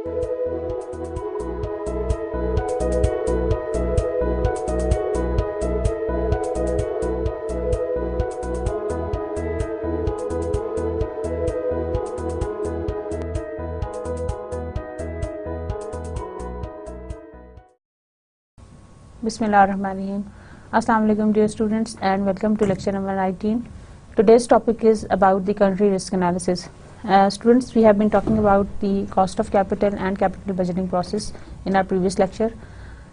Bismillahirrahmanirrahim. Assalamu alaikum dear students and welcome to lecture number 19. Today's topic is about the country risk analysis. Students, we have been talking about the cost of capital and capital budgeting process in our previous lecture.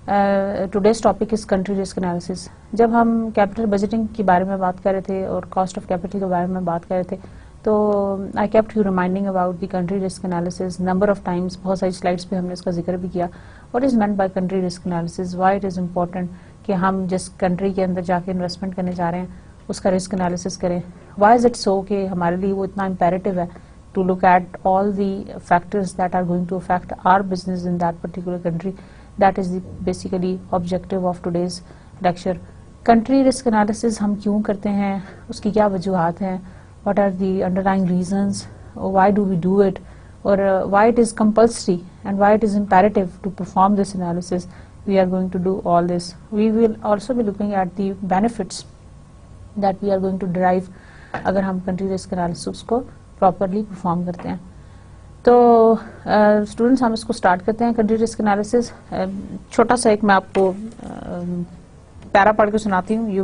Today's topic is country risk analysis. जब हम capital budgeting के बारे में बात कर रहे थे और cost of capital के बारे में बात कर रहे थे तो I kept you reminding about the country risk analysis number of times. बहुत सारी slides पे हमने इसका जिक्र भी किया. What is meant by country risk analysis? Why it is important कि हम जिस country के अंदर जाके investment करने जा रहे हैं उसका risk analysis करें. Why is it so कि हमारे लिए वो इतना imperative है to look at all the factors that are going to affect our business in that particular country. That is the basically objective of today's lecture. Country risk analysis हम क्यों करते हैं, उसकी क्या वजूहात हैं, what are the underlying reasons, why do we do it, or why it is compulsory and why it is imperative to perform this analysis. We are going to do all this. We will also be looking at the benefits that we are going to derive अगर हम country risk analysis को properly perform करते हैं. तो students हम इसको start करते हैं. कंट्री रिस्क एनालिसिस छोटा सा एक मैं आपको पैरा पढ़ के सुनाती हूँ. you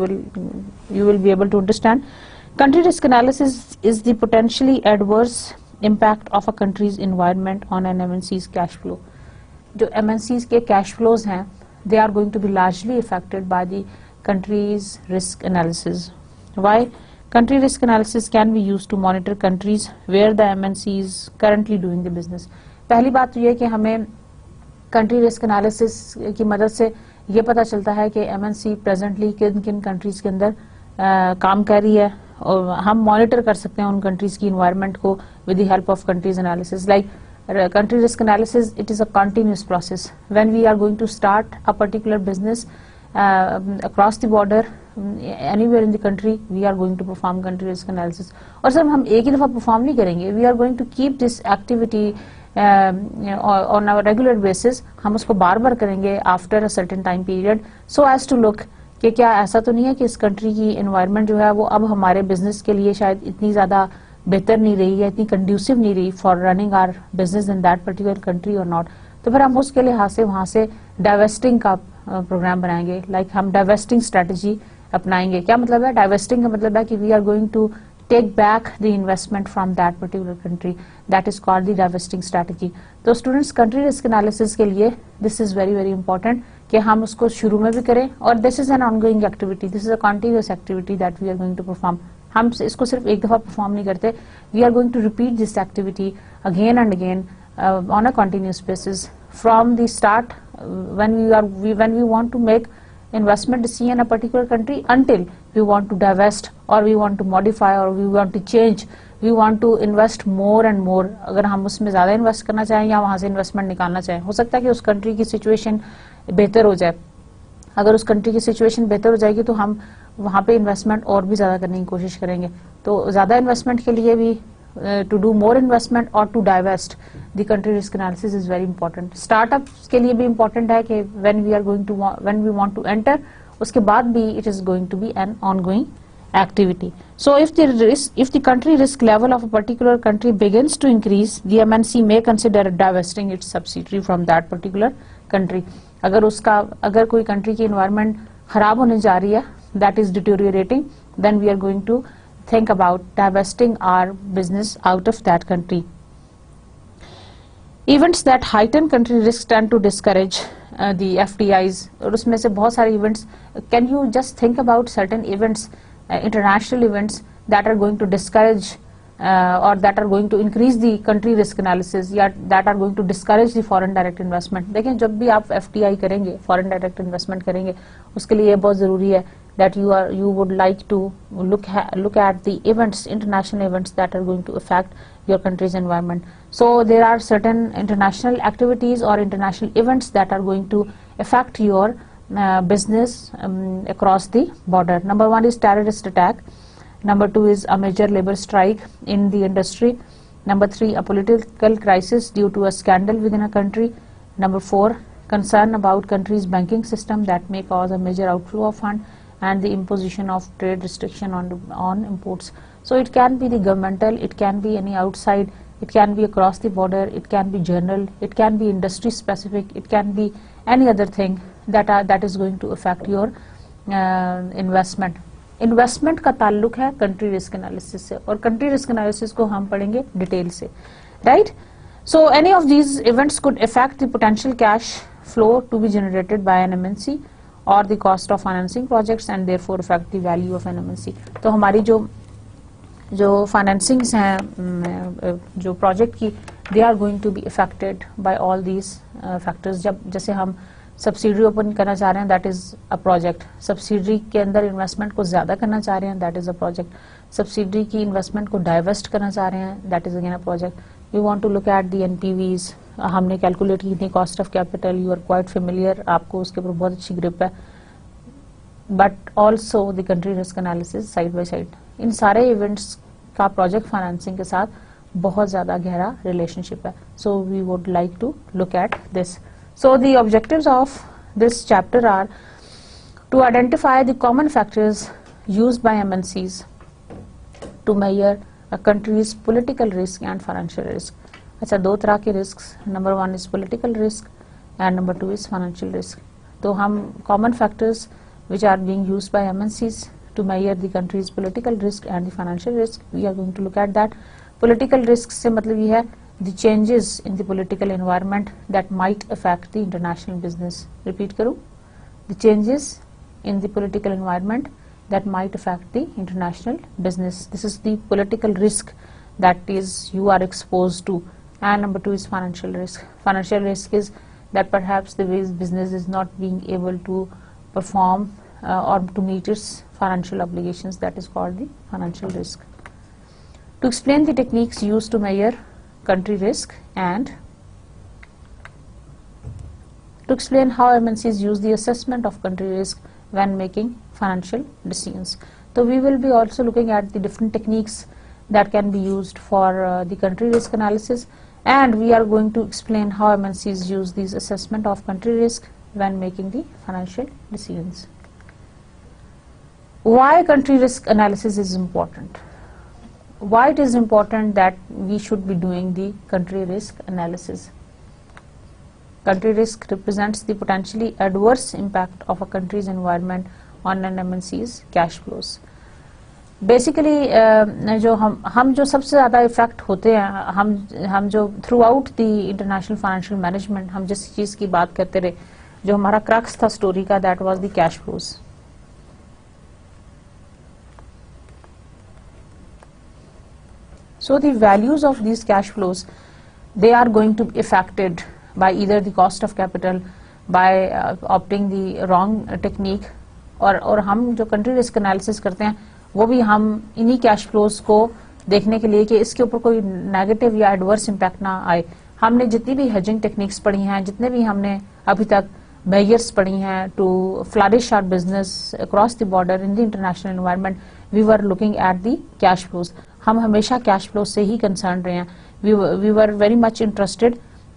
will be able to understand. Country risk analysis is the potentially adverse impact of a country's environment on an MNC's cash flow. जो MNC's के cash flows हैं, they are going to be largely affected by the country's risk analysis. Why? Country risk analysis can be used to monitor countries where the MNC is currently doing the business. पहली बात तो ये कि हमें country risk analysis की मदद से ये पता चलता है कि MNC presently किन किन countries के अंदर काम कर रही है और हम मॉनिटर कर सकते हैं उन कंट्रीज की इन्वायरमेंट को with the help of countries analysis. Like country risk analysis, it is a continuous process. When we are going to start a particular business across the border, anywhere in the country, we are going to perform country risk analysis. और sir हम एक ही दफा perform नहीं करेंगे. We are going to keep this activity on a regular basis. हम उसको बार बार करेंगे after a certain time period, so as to look कि क्या ऐसा तो नहीं है कि इस कंट्री की एनवायरनमेंट जो है वो अब हमारे बिजनेस के लिए शायद इतनी ज़्यादा बेहतर नहीं रही या इतनी कंड्यूसिव नहीं रही for running our business in that particular country और नॉट. तो फिर हम उसके लिहाज से वहाँ से डाइवेस्टिंग का प्रोग्राम बनाएंगे. लाइक हम डाइवेस्टिंग स्ट्रेटजी अपनाएंगे. क्या मतलब है डाइवेस्टिंग का? मतलब है कि we are going to take back the investment from that particular country. That is called the divesting strategy. तो students country risk analysis के लिए this is very very important कि हम उसको शुरू में भी करें और this is an ongoing activity. This is a continuous activity that we are going to perform. हम इसको सिर्फ एक दफा परफॉर्म नहीं करते. We are going to repeat this activity again and again on a continuous basis from the start when we want to make investment decision in a particular country until we want to divest or we want to modify or we want to change, we want to invest more and more. अगर हम उसमें ज़्यादा invest करना चाहें या वहाँ से investment निकालना चाहें, हो सकता है कि उस कंट्री की सिचुएशन बेहतर हो जाए. अगर उस कंट्री की सिचुएशन बेहतर हो जाएगी तो हम वहाँ पे इन्वेस्टमेंट और भी ज़्यादा करने की कोशिश करेंगे. तो ज़्यादा इन्वेस्टमेंट के लिए भी to do more investment or to divest, the country risk analysis is very important. Startups के लिए भी important है कि when we want to enter, उसके बाद भी it is going to be an ongoing activity. So if the country risk level of a particular country begins to increase, the MNC may consider divesting its subsidiary from that particular country. अगर कोई country की environment खराब होने जा रही है, that is deteriorating, then we are going to think about divesting our business out of that country. Events that heighten country risk tend to discourage the FDIs. और उसमें से बहुत सारे events. Can you just think about certain events, international events that are going to discourage or that are going to increase the country risk analysis या that are going to discourage the foreign direct investment. देखें जब भी आप FDI करेंगे, foreign direct investment करेंगे, उसके लिए ये बहुत ज़रूरी है that you would like to look at the events, international events that are going to affect your country's environment. So there are certain international activities or international events that are going to affect your business across the border. Number one is terrorist attack. Number two is a major labor strike in the industry. Number 3, a political crisis due to a scandal within a country. Number 4, concern about country's banking system that may cause a major outflow of fund and the imposition of trade restriction on imports. So it can be the governmental, it can be any outside, it can be across the border, it can be general, it can be industry specific, it can be any other thing that is going to affect your investment. Investment का ताल्लुक है country risk analysis से, और country risk analysis को हम पढ़ेंगे detail से, right. So any of these events could affect the potential cash flow to be generated by an MNC और the cost of financing projects and therefore affect the value of an MNC. तो हमारी जो financings हैं जो project की, they are going to be affected by all these factors. जब जैसे हम सब्सिडरी ओपन करना चाह रहे हैं, that is a project. Subsidiary के अंदर इन्वेस्टमेंट को ज्यादा करना चाह रहे हैं, that is a project. Subsidiary की इन्वेस्टमेंट को डाइवर्स्ट करना चाह रहे हैं, that is again a project. We want to look at the NPVs. हमने कैलकुलेट की थी cost of capital, you are quite familiar, आपको उसके ऊपर बहुत अच्छी ग्रिप है. But also the country risk analysis side by side. इन सारे इवेंट्स का प्रोजेक्ट फाइनेंसिंग के साथ बहुत ज्यादा गहरा रिलेशनशिप है. So we would like to look at this. So the objectives of this chapter are to identify the common factors used by MNCs to measure a country's political risk and financial risk. अच्छा, दो तरह के risks, number 1 is political risk and number 2 is financial risk. तो हम common factors which are being used by MNCs to measure the country's political risk and the financial risk, we are going to look at that. Political risk से मतलब ये है the changes in the political environment that might affect the international business. Repeat करूँ, the changes in the political environment that might affect the international business. This is the political risk that is you are exposed to. And number 2 is financial risk. Financial risk is that perhaps the business is not being able to perform or to meet its financial obligations. That is called the financial risk. To explain the techniques used to measure country risk and to explain how MNCs use the assessment of country risk when making financial decisions. So we will be also looking at the different techniques that can be used for the country risk analysis, and we are going to explain how MNCs use these assessment of country risk when making the financial decisions. Why country risk analysis is important? Why it is important that we should be doing the country risk analysis? Country risk represents the potentially adverse impact of a country's environment on an MNC's cash flows. Basically जो हम जो सबसे ज़्यादा effect होते हैं, हम जो through out the international financial management हम जिस चीज़ की बात करते रहे, जो हमारा क्रक्स था स्टोरी का, that was the cash flows. So the values of these cash flows, they are going to be affected by either the cost of capital, by opting the wrong technique, और हम जो country risk analysis करते हैं वो भी हम इन्हीं cash flows को देखने के लिए कि इसके ऊपर कोई negative या adverse impact ना आए. हमने जितनी भी hedging techniques पढ़ी हैं, जितने भी हमने अभी तक measures पढ़ी हैं to flourish our business across the border in the international environment, we were looking at the cash flows. हम हमेशा कैश फ्लो से ही कंसर्न रहे हैं. We were very much interested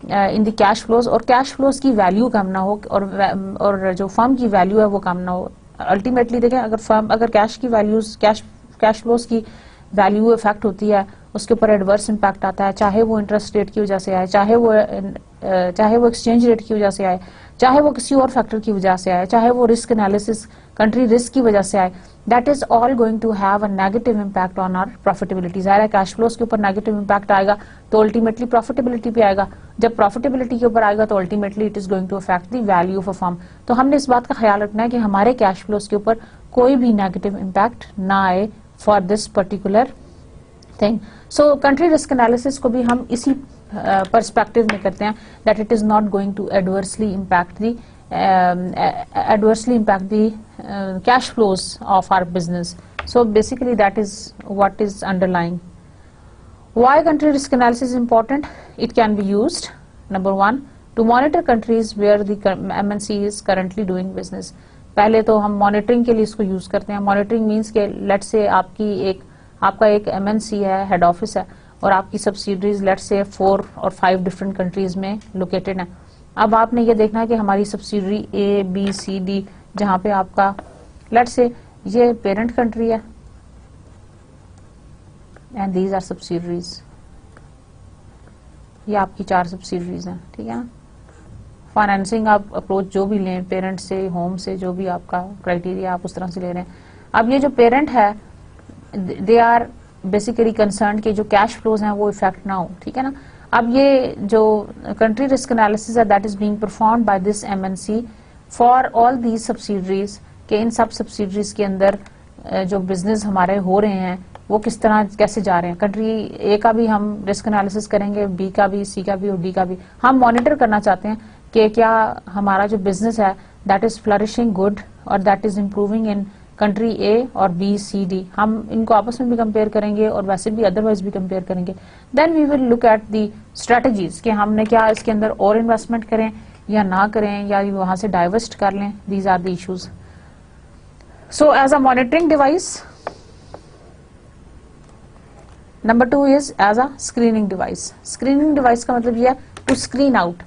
in the cash flows, और cash flows की value कम ना हो और जो फर्म की वैल्यू है वो कम ना हो. अल्टीमेटली देखें, अगर कैश की वैल्यूज कैश फ्लोज की वैल्यू इफेक्ट होती है, उसके ऊपर एडवर्स इम्पैक्ट आता है, चाहे वो इंटरेस्ट रेट की वजह से आए, चाहे वो एक्सचेंज रेट की वजह से आए, चाहे वो किसी और फैक्टर की वजह से आए, चाहे वो रिस्क एनालिसिस कंट्री रिस्क की वजह से आए, that is all going to have a negative impact on our profitability. ज़ाहिर है कैश फ्लोज के ऊपर नेगेटिव इम्पैक्ट आएगा तो अल्टीमेटली प्रॉफिटेबिलिटी पे आएगा. जब प्रॉफिटेबिलिटी के ऊपर आएगा तो ultimately it is going to affect the value of a firm. तो हमने इस बात का ख्याल रखना है कि हमारे कैश फ्लोज के ऊपर कोई भी नेगेटिव इम्पैक्ट ना आए for this particular thing. So country risk analysis को भी हम इसी पर्सपेक्टिव में करते हैं, that it is not going to adversely impact the cash flows of our business. So basically that is what is underlying. Why country risk analysis is important? It can be used, number 1, to monitor countries where the MNC is currently doing business. पहले तो हम monitoring के लिए इसको use करते हैं. Monitoring means के let's say आपका एक MNC है, हेड ऑफिस है, और आपकी सब्सिडरीज लेट्स से 4 और 5 डिफरेंट कंट्रीज में लोकेटेड हैं। अब आपने ये देखना है कि हमारी subsidiary A B C D, जहां पे आपका लेट्स से ये पेरेंट कंट्री है एंड दीज आर सब्सिडरीज, ये आपकी 4 सब्सिडरीज हैं, ठीक है ना। फाइनेंसिंग आप अप्रोच जो भी लें, पेरेंट से, होम से, जो भी आपका क्राइटेरिया आप उस तरह से ले रहे हैं। अब ये जो पेरेंट है दे आर बेसिकली कंसर्न कि जो कैश फ्लोज हैं वो इफेक्ट ना हो, ठीक है ना। अब ये जो कंट्री रिस्क एनालिसिस है that is being performed by this MNC for all these subsidiaries, के इन सब सब्सिडरीज के अंदर जो बिजनेस हमारे हो रहे हैं वो किस तरह कैसे जा रहे हैं। कंट्री ए का भी हम रिस्क एनालिसिस करेंगे, बी का भी, सी का भी और डी का भी। हम मॉनिटर करना चाहते हैं कि क्या हमारा जो बिजनेस है दैट इज फ्लरिशिंग गुड और that is improving in country A और बी सी डी। हम इनको आपस में भी कंपेयर करेंगे और वैसे भी अदरवाइज भी कंपेयर करेंगे। Then we will look at the strategies कि हमने क्या इसके अंदर और इन्वेस्टमेंट करें या ना करें या वहां से डाइवर्स्ट कर लें। These are the issues. So as a monitoring device, number 2 is as a screening device. Screening device का मतलब यह है टू स्क्रीन आउट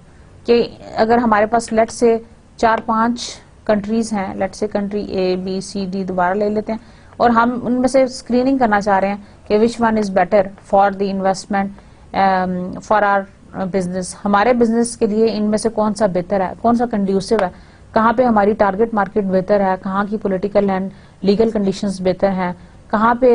कि अगर हमारे पास लेट से 4-5 कंट्रीज हैं, let say country A B C D दोबारा ले लेते हैं, और हम उनमें से स्क्रीनिंग करना चाह रहे हैं कि which one is better for the investment for our business. हमारे बिजनेस के लिए इनमें से कौन सा बेहतर है, कौन सा कंड्यूसिव है, कहाँ पे हमारी टारगेट मार्केट बेहतर है, कहाँ की पॉलिटिकल एंड लीगल कंडीशंस बेहतर हैं, कहाँ पे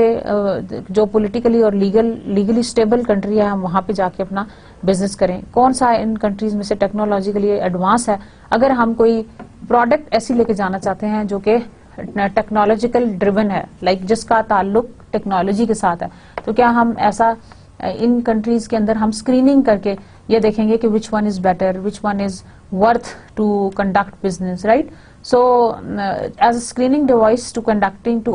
जो पॉलिटिकली और लीगली स्टेबल कंट्री है हम वहां पे जाके अपना बिजनेस करें। कौन सा इन कंट्रीज में से टेक्नोलॉजिकली एडवांस है। अगर हम कोई प्रोडक्ट ऐसी लेके जाना चाहते हैं जो कि टेक्नोलॉजिकल ड्रिवन है, लाइक जिसका ताल्लुक टेक्नोलॉजी के साथ है, तो क्या हम ऐसा इन कंट्रीज के अंदर हम स्क्रीनिंग करके ये देखेंगे कि which one is better, which one is worth to conduct business, right. So, as a screening device to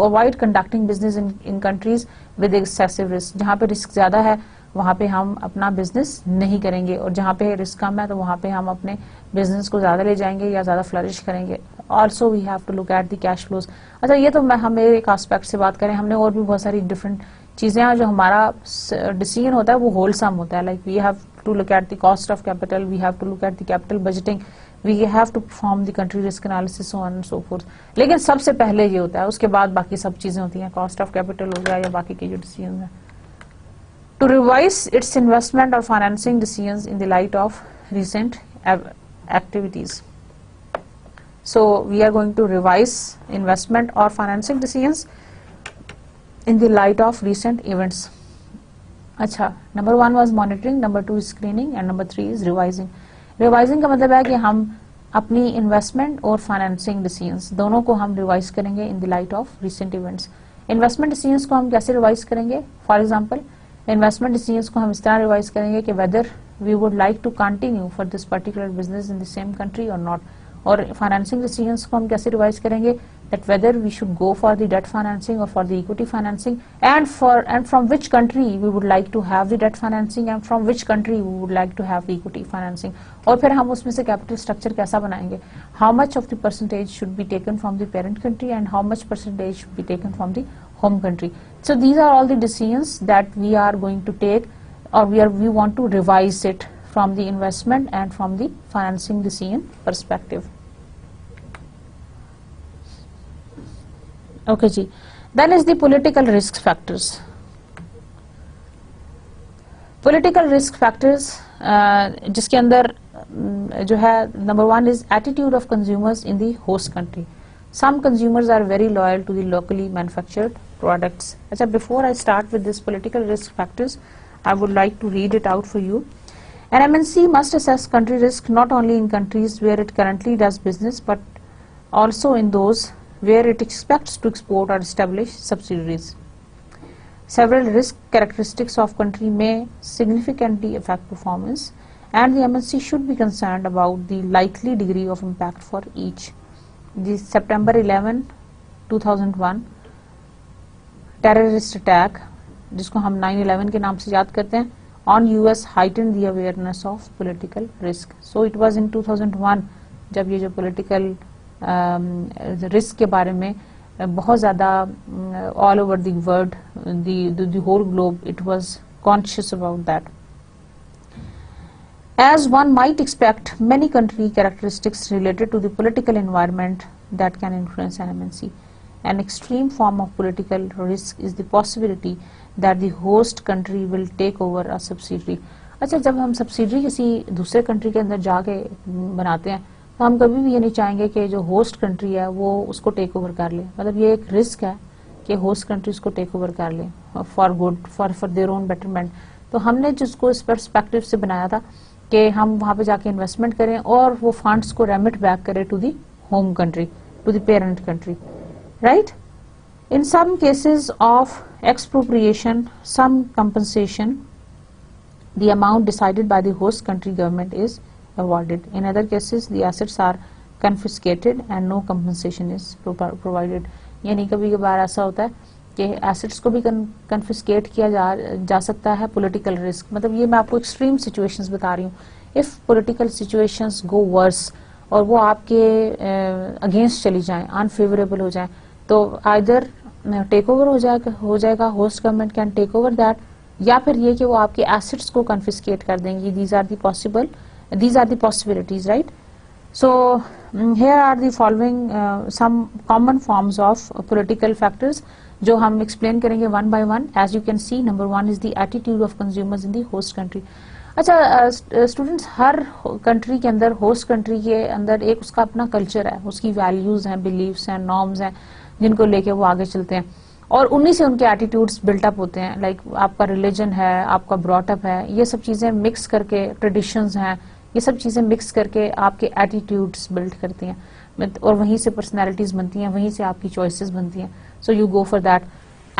avoid conducting business in countries with excessive risk, जहाँ पे रिस्क ज्यादा है वहाँ पे हम अपना बिजनेस नहीं करेंगे, और जहाँ पे रिस्क कम है तो वहाँ पे हम अपने बिजनेस को ज्यादा ले जाएंगे या ज्यादा फ्लरिश करेंगे। Also we have to look at the cash flows. अच्छा, ये तो हम एक एस्पेक्ट से बात करें, हमने और भी बहुत सारी डिफरेंट चीजें हैं जो हमारा डिसीजन होता है वो होलसम होता है। Like we have to look at the cost of capital, we have to look at the capital budgeting, we have to perform the country risk analysis, so on and so forth। लेकिन सबसे पहले ये होता है, उसके बाद बाकी सब चीजें होती हैं, कॉस्ट ऑफ कैपिटल हो गया या बाकी के जो डिसीजन है। To revise its investment or financing decisions in the light of recent activities, so we are going to revise investment or financing decisions in the light of recent events। अच्छा, number 1 was monitoring, number 2 is screening and number 3 is revising। Revising का मतलब है कि हम अपनी investment और financing decisions दोनों को हम रिवाइज करेंगे in the light of recent events. Investment decisions को हम कैसे रिवाइज करेंगे? फॉर एग्जांपल, इन्वेस्टमेंट डिसीजंस को हम इस तरह रिवाइज करेंगे कि whether we would like to continue for this particular business in the same country और नॉट। और फाइनेंसिंग डिसीजंस को हम कैसे रिवाइज करेंगे? that whether we should go for the debt financing or for the equity financing, and from which country we would like to have the debt financing and from which country we would like to have the equity financing। और फिर हम उसमें से capital structure कैसा बनाएंगे? how much of the percentage should be taken from the parent country and how much percentage should be taken from the home country। so these are all the decisions that we are going to take, or we want to revise it from the investment and from the financing decision perspective। Okay जी, then is the political risk factors. Political risk factors जिसके अंदर जो है number 1 is attitude of consumers in the host country. Some consumers are very loyal to the locally manufactured products. अच्छा, before I start with this political risk factors, I would like to read it out for you। An MNC must assess country risk not only in countries where it currently does business, but also in those where it expects to export or establish subsidiaries। Several risk characteristics of country may significantly affect performance, and the MNC should be concerned about the likely degree of impact for each। The September 11, 2001 terrorist attack, जिसको हम 9/11 के नाम से याद करते हैं, on US heightened the awareness of political risk। So it was in 2001 जब ये जो political रिस्क के बारे में बहुत ज़्यादा all over the world, the whole globe, it was conscious about that. As one might expect, many country characteristics related to the political environment that can influence an MNC. An extreme form of political risk is the possibility that the host country will take over a subsidiary. अच्छा, जब हम subsidiary किसी दूसरे country के अंदर जाके बनाते हैं तो हम कभी भी ये नहीं चाहेंगे कि जो होस्ट कंट्री है वो उसको टेक ओवर कर ले. मतलब ये एक रिस्क है कि होस्ट कंट्री उसको टेक ओवर कर ले for good, for their own betterment. तो हमने जिसको इस पर्सपेक्टिव से बनाया था कि हम वहां पे जाके इन्वेस्टमेंट करें और वो फंड्स को रेमिट बैक करें to the home country, to the parent country, right. In some cases of expropriation, some compensation, the amount decided by the host country government is awarded. In other cases, the assets are confiscated and no compensation is provided. यानी कभी कभार ऐसा होता है कि assets को भी confiscate किया जा सकता है. पॉलिटिकल रिस्क, मतलब ये मैं आपको एक्सट्रीम सिचुएशंस बता रही हूँ. If political situations go worse और वो आपके अगेंस्ट चली जाएं, अनफेवरेबल हो जाएं, तो आइदर टेक ओवर हो जाएगा, host government can take over that, या फिर ये कि वो आपके एसेट्स को कन्फिस्केट कर देंगी. These are the possibilities, right. So here are the following some common forms of political factors जो हम explain करेंगे one by one. As you can see, number one is the attitude of consumers in the host country. अच्छा students, हर country के अंदर, host country के अंदर एक उसका अपना कल्चर है, उसकी वैल्यूज हैं, बिलीव्स हैं, नॉर्म्स हैं जिनको लेके वो आगे चलते हैं और उन्हीं से उनके एटीट्यूड्स बिल्टअप होते हैं. लाइक आपका रिलीजन है, आपका ब्रॉटअप है, ये सब चीजें मिक्स करके, ट्रेडिशंस हैं, ये सब चीजें मिक्स करके आपके एटीट्यूड्स बिल्ड करती हैं और वहीं से पर्सनैलिटीज बनती हैं, वहीं से आपकी चॉइसेस बनती हैं. So you go for that.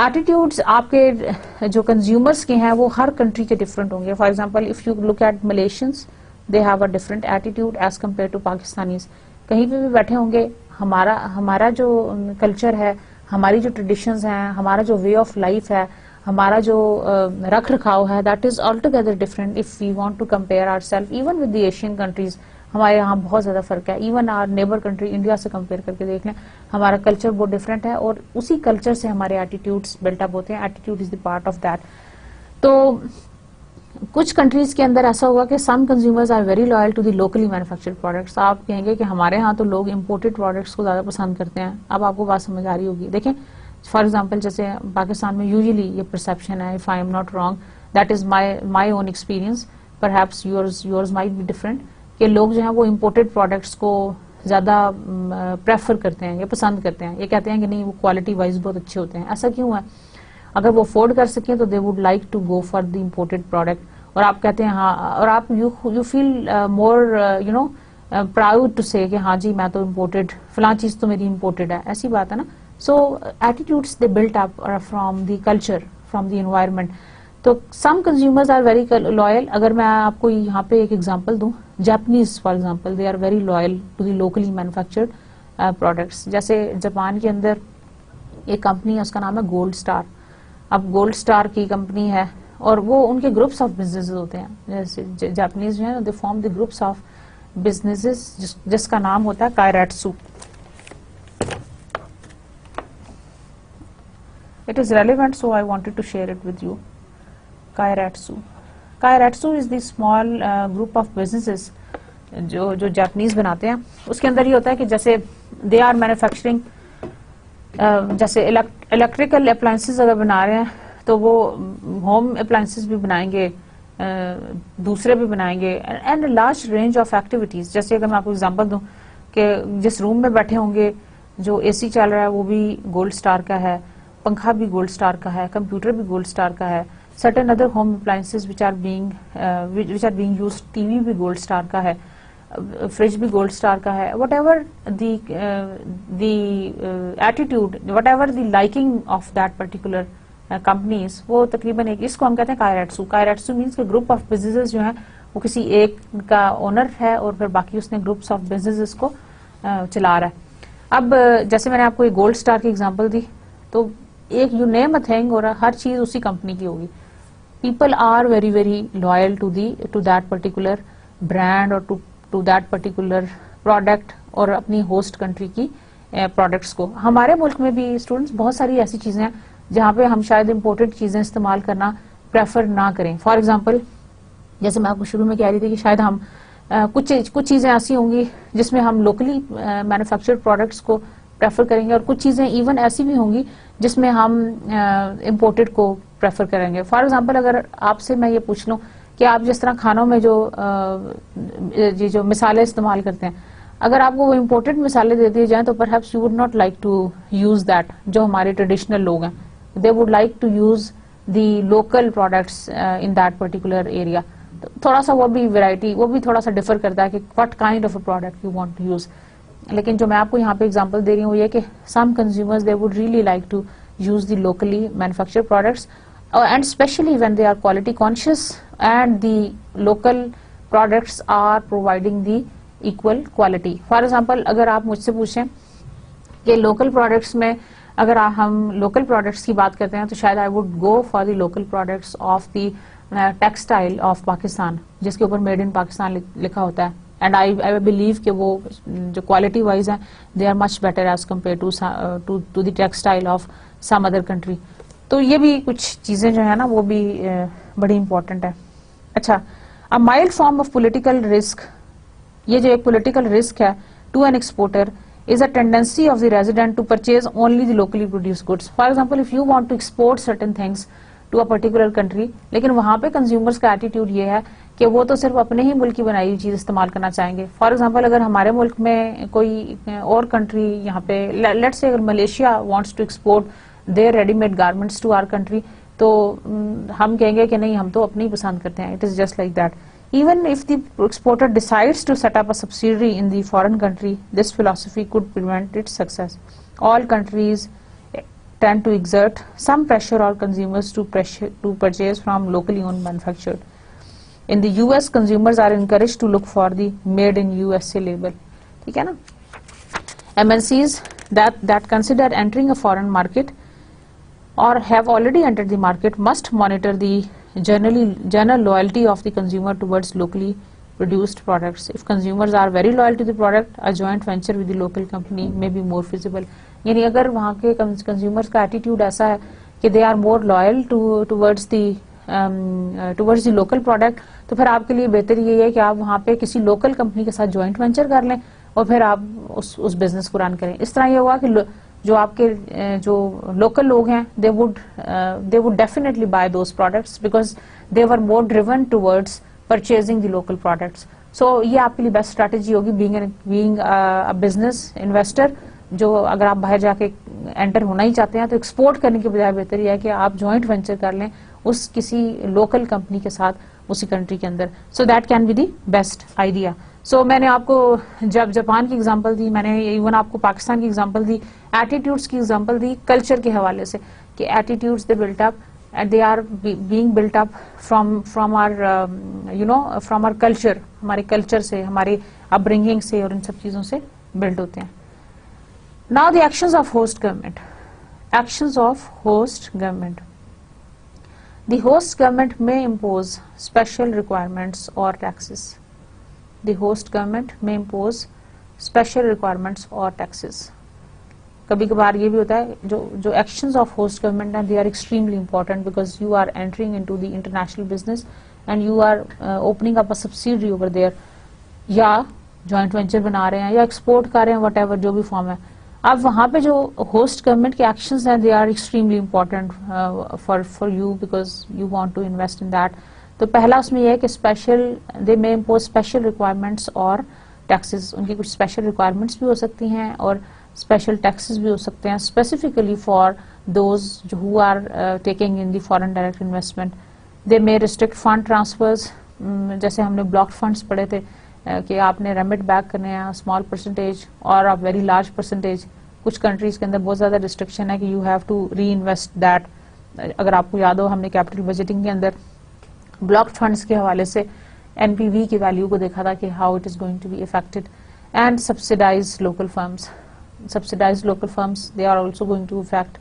Attitudes आपके जो कंज्यूमर्स के हैं वो हर कंट्री के डिफरेंट होंगे. For example, if you look at Malaysians, they have a different attitude as compare to Pakistanis. कहीं पे भी बैठे होंगे, हमारा जो कल्चर है, हमारी जो ट्रेडिशंस हैं, हमारा जो वे ऑफ लाइफ है, हमारा जो रख रखाव है, that is altogether different. If we want to compare ourselves even with the Asian countries, हमारे यहाँ बहुत ज्यादा फर्क है. Even our neighbour country India से कंपेयर करके देख लें, हमारा कल्चर बहुत डिफरेंट है और उसी कल्चर से हमारे एटीट्यूड्स बिल्टअप होते हैं. Attitude is the part of that. तो कुछ कंट्रीज के अंदर ऐसा होगा कि some consumers are very loyal to the locally manufactured products. आप कहेंगे कि हमारे यहाँ तो लोग इम्पोर्टेड प्रोडक्ट्स को ज्यादा पसंद करते हैं. अब आपको बात समझ आ रही होगी. देखें, फॉर एग्जाम्पल, जैसे पाकिस्तान में यूजुअली ये परसेप्शन है, if I am not wrong, that is my own experience, perhaps yours might be different, कि लोग जो है वो इम्पोर्टेड प्रोडक्ट्स को ज्यादा प्रेफर करते हैं या पसंद करते हैं. ये कहते हैं कि नहीं, वो क्वालिटी वाइज बहुत अच्छे होते हैं. ऐसा क्यों है? अगर वो अफोर्ड कर सकें तो they would like to go for the imported product. और आप कहते हैं हाँ, और आप you feel more you know proud to say कि हाँ जी, मैं तो इम्पोर्टेड, फलां चीज तो मेरी इम्पोर्टेड है. ऐसी बात है ना. So attitudes they built up are from the culture, from the environment. तो some consumers are very loyal. अगर मैं आपको यहाँ पे एक एग्जांपल दूं, Japanese for example, they are very loyal to the locally manufactured products. जैसे जापान के अंदर एक कंपनी है, उसका नाम है गोल्ड स्टार. अब गोल्ड स्टार की कंपनी है और वो उनके ग्रुप्स ऑफ बिजनेस होते हैं. जैसे जापानीज जो है, they form the groups of businesses जिसका नाम होता है कायरेट्सू. It is relevant, so I wanted to share it with you. Kairatsu. Kairatsu is the small group of businesses जो जापानीज बनाते हैं. उसके अंदर ये होता है कि जैसे दे आर मैन्युफैक्चरिंग, जैसे इलेक्ट्रिकल अप्लायंसेस अगर बना रहे हैं तो वो होम अप्लायंसेस भी बनाएंगे, दूसरे भी बनाएंगे, and large range of activities. जैसे अगर मैं आपको एग्जांपल दूं कि जिस रूम में बैठे होंगे, जो एसी चल रहा है वो भी गोल्ड स्टार का है, पंखा भी गोल्ड स्टार का है, कंप्यूटर भी गोल्ड स्टार का है, certain other home appliances which are being used, TV भी गोल्ड स्टार का है, फ्रिज भी गोल्ड स्टार का है. Whatever the attitude, whatever the liking of that particular companies, वो तकरीबन एक, इसको हम कहते हैं कायरेट्सू. कायरेट्सू मीन्स कि ग्रुप ऑफ बिजनेसेस जो है वो किसी एक का ओनर है और फिर बाकी उसने ग्रुप्स ऑफ बिजनेसेस को चला रहा है. अब जैसे मैंने आपको एक गोल्ड स्टार की एग्जांपल दी, तो एक यू नेम अ थिंग और हर चीज उसी कंपनी की होगी. People are very very loyal to that particular brand और टू दैट पर्टिकुलर प्रोडक्ट और अपनी होस्ट कंट्री की प्रोडक्ट्स को. हमारे मुल्क में भी स्टूडेंट्स बहुत सारी ऐसी चीजें हैं जहाँ पे हम शायद इम्पोर्टेड चीजें इस्तेमाल करना प्रेफर ना करें। फॉर एग्जांपल, जैसे मैं आपको शुरू में कह रही थी कि शायद हम कुछ चीजें ऐसी होंगी जिसमें हम लोकली मैन्युफैक्चर्ड प्रोडक्ट्स को प्रेफर करेंगे, और कुछ चीजें इवन ऐसी भी होंगी जिसमें हम इम्पोर्टेड को प्रेफर करेंगे। फॉर एग्जांपल, अगर आपसे मैं ये पूछ लूं कि आप जिस तरह खानों में जो मिसालें इस्तेमाल करते हैं, अगर आपको वो इम्पोर्टेड मिसालें दे दी जाएं तो perhaps you would not like to use that. जो हमारे ट्रेडिशनल लोग हैं, they would like to use the local products in that particular area. थोड़ा सा वो भी वैरायटी, वो भी थोड़ा सा डिफर करता है कि what kind of a product you want to use. लेकिन जो मैं आपको यहाँ पे एग्जांपल दे रही हूँ ये कि some consumers they would really like to use the locally manufactured products, and especially when they are quality conscious and the local products are providing the equal quality. For example, अगर आप मुझसे पूछें कि local products में अगर हम local products की बात करते हैं तो शायद I would go for the local products of the textile of Pakistan, जिसके ऊपर made in Pakistan लिखा होता है, and I believe कि वो जो quality wise है they are much better as compared to the textile of some other country. तो ये भी कुछ चीजें जो है ना वो भी बड़ी इंपॉर्टेंट है। अच्छा, a mild form of political risk, ये जो एक पॉलिटिकल रिस्क है to an exporter is a tendency of the resident to purchase only the locally produced goods. For example, if you want to export certain things to a particular country, लेकिन वहां पे consumers का attitude ये है कि वो तो सिर्फ अपने ही मुल्क की बनाई हुई चीज इस्तेमाल करना चाहेंगे। फॉर एग्जांपल, अगर हमारे मुल्क में कोई और कंट्री यहाँ पे लेट्स से अगर Malaysia wants to export their readymade garments to our country, तो हम कहेंगे कि नहीं, हम तो अपनी पसंद करते हैं। It is just like that. Even if the exporter decides to set up a subsidiary in the foreign country, this philosophy could prevent its success. All countries tend to exert some pressure on consumers to purchase from locally owned manufactured. In the US, consumers are encouraged to look for the made in USA label. ठीक है ना? MNCs that consider entering a foreign market or have already entered the market must monitor the general loyalty of the consumer towards locally produced products. If consumers are very loyal to the product, a joint venture with the local company may be more feasible. यानी अगर वहाँ के consumers का attitude ऐसा है कि they are more loyal towards the local product, तो फिर आपके लिए बेहतर ये है कि आप वहाँ पे किसी local company के साथ joint venture कर लें और फिर आप उस business को run करें। इस तरह ये हुआ कि जो आपके जो लोकल लोग हैं they would definitely buy those products because they were more driven towards purchasing the local products. So ये आपके लिए बेस्ट स्ट्रैटेजी होगी being a business investor, जो अगर आप बाहर जाके एंटर होना ही चाहते हैं तो एक्सपोर्ट करने के बजाय बेहतर यह है कि आप जॉइंट वेंचर कर लें उस किसी लोकल कंपनी के साथ उसी कंट्री के अंदर। So that can be the best idea. So मैंने आपको जब जापान की एग्जांपल दी, मैंने इवन आपको पाकिस्तान की एग्जांपल दी, एटीट्यूड्स की एग्जांपल दी कल्चर के हवाले से कि attitudes they built up and they are being built up from our culture, हमारे कल्चर से, हमारी अपब्रिंगिंग से और इन सब चीजों से बिल्ड होते हैं। Now the actions of host government. Actions of host government. The host government may impose special requirements or taxes. The host government may impose special requirements or taxes. कभी कभार ये भी होता है जो actions of host government हैं, they are extremely important because you are entering into the international business and you are opening up a subsidiary over there, या joint venture बना रहे हैं या export कर रहे हैं, whatever जो भी form है। अब वहाँ पे जो होस्ट गवर्नमेंट के एक्शंस हैं, they are extremely important for you because you want to invest in that. तो पहला उसमें यह है कि special they may impose special requirements और टैक्सेस। उनकी कुछ स्पेशल रिक्वायरमेंट्स भी हो सकती हैं और स्पेशल टैक्सेस भी हो सकते हैं, specifically for those who are taking in the foreign direct investment. They may restrict fund transfers, जैसे हमने ब्लॉक फंड्स पढ़े थे कि आपने रेमिट बैक करने हैं स्मॉल परसेंटेज और अ वेरी लार्ज परसेंटेज। कुछ कंट्रीज के अंदर बहुत ज्यादा रिस्ट्रिक्शन है कि you have to reinvest that. अगर आपको याद हो, हमने कैपिटल बजटिंग के अंदर ब्लॉक फंड्स के हवाले से एनपीवी की वैल्यू को देखा था कि how it is going to be affected. And subsidize local firms, subsidized local firms, they are also going to affect.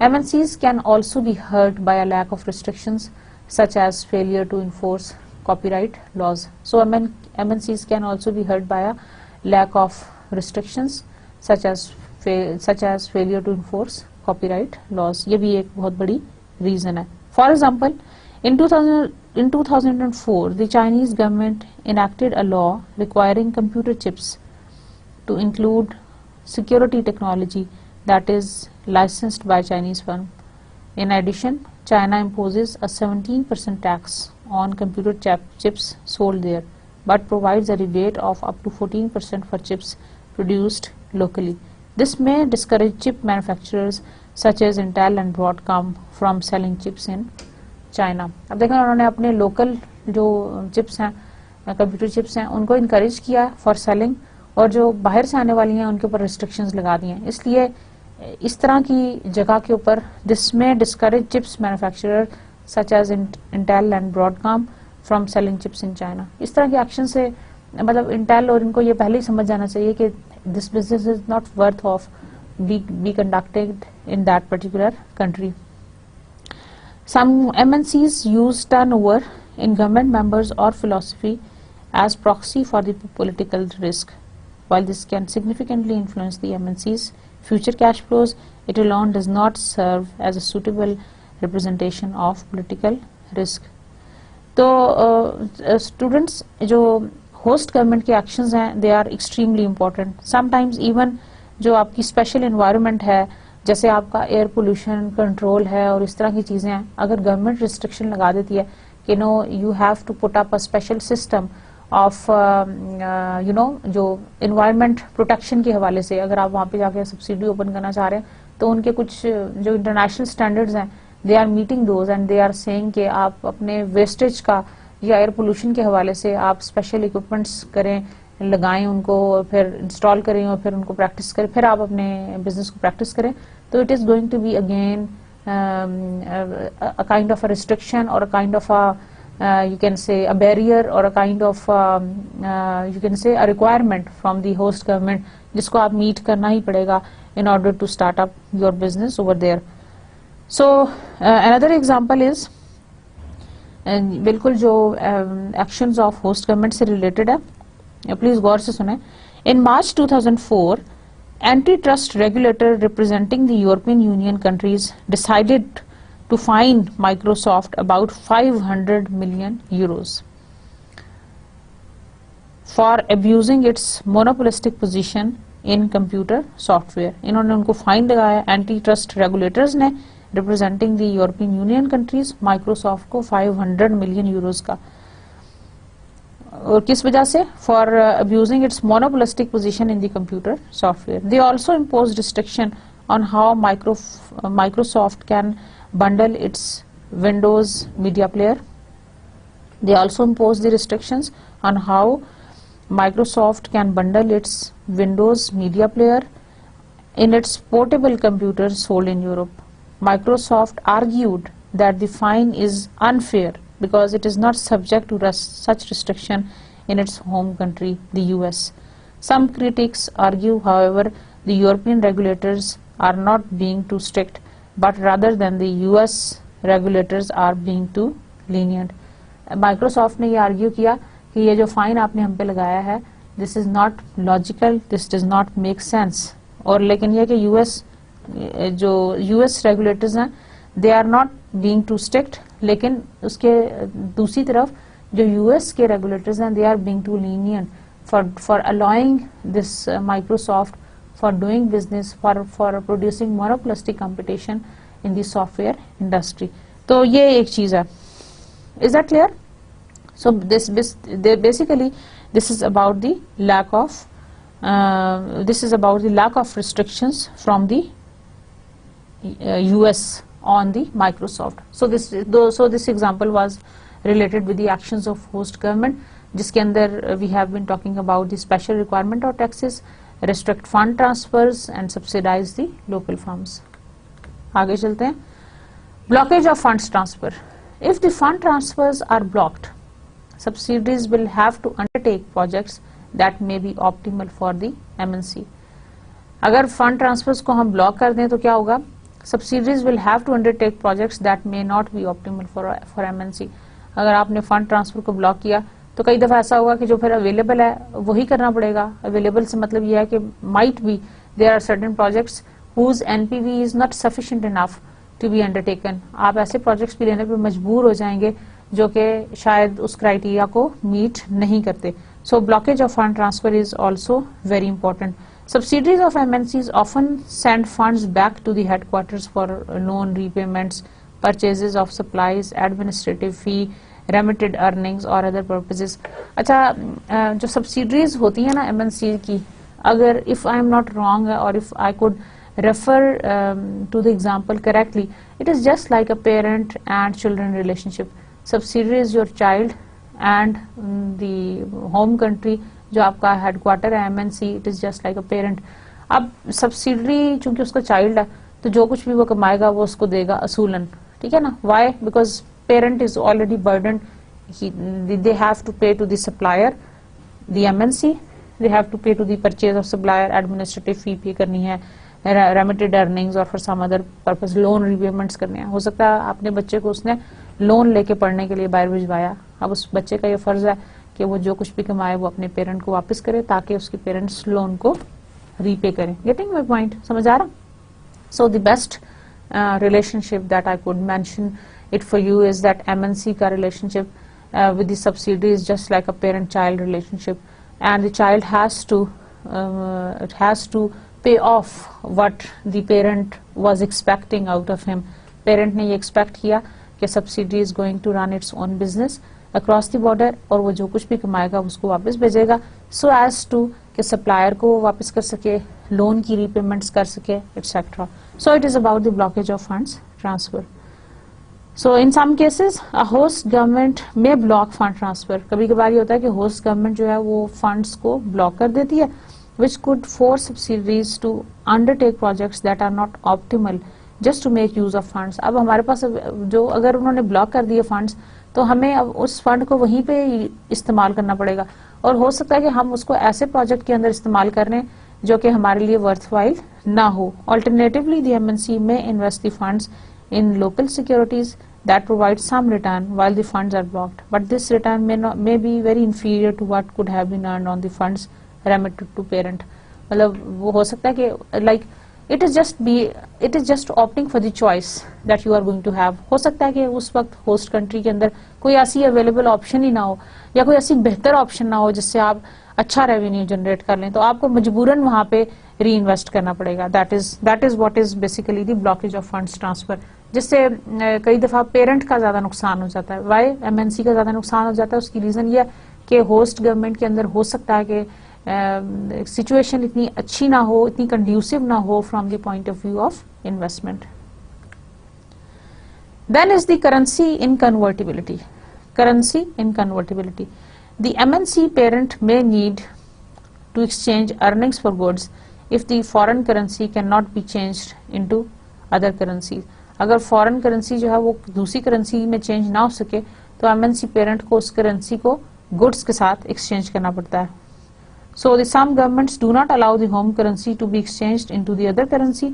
MNCs can also be hurt by a lack of restrictions such as failure to enforce copyright laws. So MNCs can also be hurt by a lack of restrictions such as failure to enforce copyright laws. ये भी एक बहुत बड़ी reason है. For example, In 2004, the Chinese government enacted a law requiring computer chips to include security technology that is licensed by Chinese firm. In addition, China imposes a 17% tax on computer chips sold there, but provides a rebate of up to 14% for chips produced locally. This may discourage chip manufacturers such as Intel and Broadcom from selling chips in China. अब देखें उन्होंने अपने local जो chips हैं, computer chips हैं, उनको encourage किया for selling, और जो बाहर से आने वाली हैं उनके ऊपर रिस्ट्रिक्शंस लगा दी हैं. इसलिए इस तरह की जगह के ऊपर दिस में discourage chips manufacturer such as Intel and Broadcom from selling chips in China. इस तरह के एक्शन से मतलब इंटेल और इनको ये पहले ही समझ जाना चाहिए कि this business is not worth of be conducted in that particular country. Some MNCs use turnover in government members or philosophy as proxy for the political risk. While this can significantly influence the MNC's future cash flows, it alone does not serve as a suitable representation of political risk. तो students जो host government के actions हैं, they are extremely important. Sometimes even जो आपकी special environment है, जैसे आपका air pollution control है और इस तरह की चीज़ें हैं, अगर गवर्नमेंट रिस्ट्रिक्शन लगा देती है कि no you have to put up a special system of you know जो इन्वायरमेंट प्रोटेक्शन के हवाले से, अगर आप वहाँ पे जाके सब्सिडी ओपन करना चाह रहे हैं तो उनके कुछ जो इंटरनेशनल स्टैंडर्ड्स हैं they are meeting those and they are saying कि आप अपने वेस्टेज का या एयर पोल्यूशन के हवाले से आप स्पेशल इक्विपमेंट्स करें, लगाएं उनको, फिर इंस्टॉल करें और फिर उनको प्रैक्टिस करें, फिर आप अपने बिजनेस को प्रैक्टिस करें. तो it is going to be again a kind of a restriction or a kind of a you can say a barrier or a kind of you can say a requirement from the host government जिसको आप meet करना ही पड़ेगा in order to start up your business over there. So another example is बिल्कुल जो actions of host government से related है, please गौर से सुने. In March 2004, antitrust regulator representing the European Union countries decided to fine Microsoft about 500 million euros for abusing its monopolistic position in computer software. इन्होंने उनको fine लगाया antitrust regulators ने representing the European Union countries Microsoft को 500 million euros का. और किस वजह से? For abusing it's monopolistic position in the computer software. They also impose restriction on how Microsoft can bundle it's Windows media player. They also impose the restrictions on how Microsoft can bundle it's Windows media player in its portable computers sold in Europe. Microsoft argued that the fine is unfair because it is not subject to such restriction in its home country, the US. Some critics argue, however, the European regulators are not being too strict, but rather than the US regulators are being too lenient. Microsoft ने ये argue किया कि ये जो fine आपने हम पे लगाया है, this is not logical, this does not make sense. और लेकिन ये कि US regulators हैं, they are not being too strict, लेकिन उसके दूसरी तरफ जो US के रेगुलेटर्स हैं, they are being too lenient for allowing this Microsoft for doing business, for producing monopolistic competition in the software industry. तो ये एक चीज है. Is that clear? So basically this is about the lack of restrictions from the US on the Microsoft. So this example was related with the actions of host government, जिसके अंदर we have been talking about the special requirement of taxes, restrict fund transfers and subsidize the local firms. आगे चलते हैं. Blockage of funds transfer. If the fund transfers are blocked, subsidiaries will have to undertake projects that may be optimal for the MNC. अगर fund transfers को हम block कर दें तो क्या होगा? Subsidiaries will have to undertake projects that may not be optimal for MNC. अगर आपने fund transfer को block किया तो कई दफ़ा ऐसा होगा कि जो फिर available है वही करना पड़ेगा. Available से मतलब ये है कि might be there are certain projects whose NPV is not sufficient enough to be undertaken. आप ऐसे प्रोजेक्ट्स भी लेने पे मजबूर हो जाएंगे जो कि शायद उस क्राइटेरिया को मीट नहीं करते. So blockage of fund transfer is also very important. Subsidiaries of MNCs often send funds back to the headquarters for loan repayments, purchases of supplies, administrative fee, remitted earnings or other purposes. अच्छा, जो subsidiaries होती है ना MNC की, अगर if I am not wrong or if I could refer to the example correctly, it is just like a parent and children relationship. Subsidiary is your child and the home country जो आपका headquarter है MNC, it is just like a parent. अब subsidiary चूंकि उसका child है तो जो कुछ भी वो कमाएगा वो उसको देगा असूलन, ठीक है ना. Why? Because parent is already burden, they have to pay to the supplier the MNC, they have to pay to the purchase of supplier, administrative fee pay करनी है, रेमिटेड अर्निंग्स और for some other purpose loan repayments करने हैं. हो सकता है आपने बच्चे को उसने लोन लेके पढ़ने के लिए बाहर भिजवाया, अब उस बच्चे का ये फर्ज है कि वो जो कुछ भी कमाए वो अपने पेरेंट को वापस करे ताकि उसके पेरेंट्स लोन को रीपे करें. Getting my point? समझ आ रहा? So the best relationship that I could mention it for you is that MNC का relationship with the subsidiary is just like a parent-child relationship, and the child has to pay off what the parent was expecting out of him. Parent ने ये expect किया कि subsidiary is going to run its own business across the border और वो जो कुछ भी कमाएगा उसको वापस भेजेगा, so as to कि supplier को वो वापस कर सके, लोन की repayments कर सके, etc. So it is about the blockage of funds transfer. So in some cases a host government may block fund transfer. कभी कभार ये होता है कि host government जो है वो funds को block कर देती है, which could force subsidiaries to undertake projects that are not optimal just to make use of funds. अब हमारे पास जो अगर उन्होंने block कर दिए funds तो हमें अब उस फंड को वहीं पे इस्तेमाल करना पड़ेगा, और हो सकता है कि हम उसको ऐसे प्रोजेक्ट के अंदर इस्तेमाल कर रहे हैं जो कि हमारे लिए वर्थवाइल ना हो. Alternatively, the MNC may invest the funds in local securities that provide some return while the funds are blocked, but this return may be very inferior to what could have been earned on the funds remitted to parent. मतलब वो हो सकता है कि like it is just opting for the choice that you are going to have. हो सकता है कि उस वक्त होस्ट कंट्री के अंदर कोई ऐसी अवेलेबल ऑप्शन ही ना हो या कोई ऐसी बेहतर ऑप्शन ना हो जिससे आप अच्छा रेवेन्यू जनरेट कर लें, तो आपको मजबूरन वहां पे री इन्वेस्ट करना पड़ेगा. That is what is basically the blockage of funds transfer, जिससे कई दफा पेरेंट का ज्यादा नुकसान हो जाता है. वाई MNC का ज्यादा नुकसान हो जाता है? उसकी रीजन ये है कि होस्ट गवर्नमेंट के अंदर हो सकता है कि सिचुएशन इतनी अच्छी ना हो, इतनी कंड्यूसिव ना हो from the point of view of investment. Then is the currency inconvertibility. Currency inconvertibility. The MNC parent may need to exchange earnings for goods if the foreign currency cannot be changed into other currencies. अगर foreign currency जो है वो दूसरी currency में change ना हो सके तो MNC parent को उस currency को goods के साथ exchange करना पड़ता है. So the some governments do not allow the home currency to be exchanged into the other currency.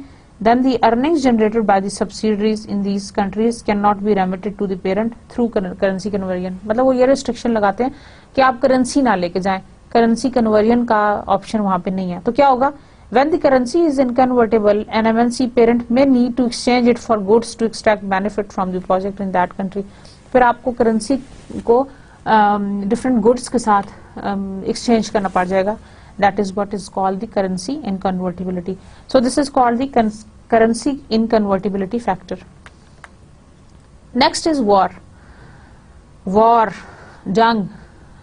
Then the earnings generated by the subsidiaries in these countries cannot be remitted to the parent through currency conversion. मतलब वो ये restriction लगाते हैं कि आप currency ना लेके जाएं, करेंसी कन्वर्जन का ऑप्शन वहां पे नहीं है. तो क्या होगा? When the currency is inconvertible, an MNC parent may need to exchange it for goods to extract benefit from the project in that country. फिर आपको करेंसी को डिफरेंट गुड्स के साथ एक्सचेंज करना पड़ जाएगा. That is what is called the currency inconvertibility. So this is called the currency inconvertibility factor. Next is war. War, जंग.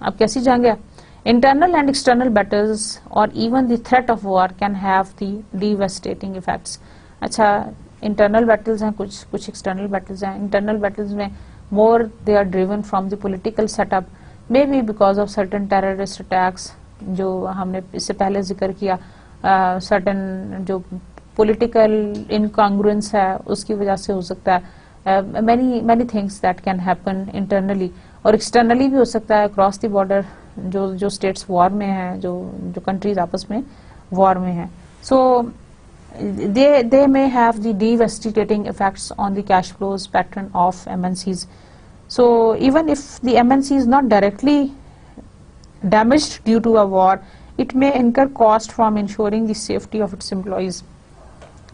अब कैसी जंग है? Internal and external battles or even the threat of war can have the devastating effects. अच्छा, internal battles हैं कुछ external battles हैं. Internal battles में more they are driven from the political setup, maybe because of certain terrorist attacks जो हमने इससे पहले जिक्र किया, certain जो political incongruence है उसकी वजह से हो सकता है. Many things that can happen internally, और externally भी हो सकता है across the border जो states war में हैं, जो countries आपस में war में हैं. So they may have the devastating effects on the cash flows pattern of MNCs. So even if the MNC is not directly damaged due to a war, it may incur cost from ensuring the safety of its employees.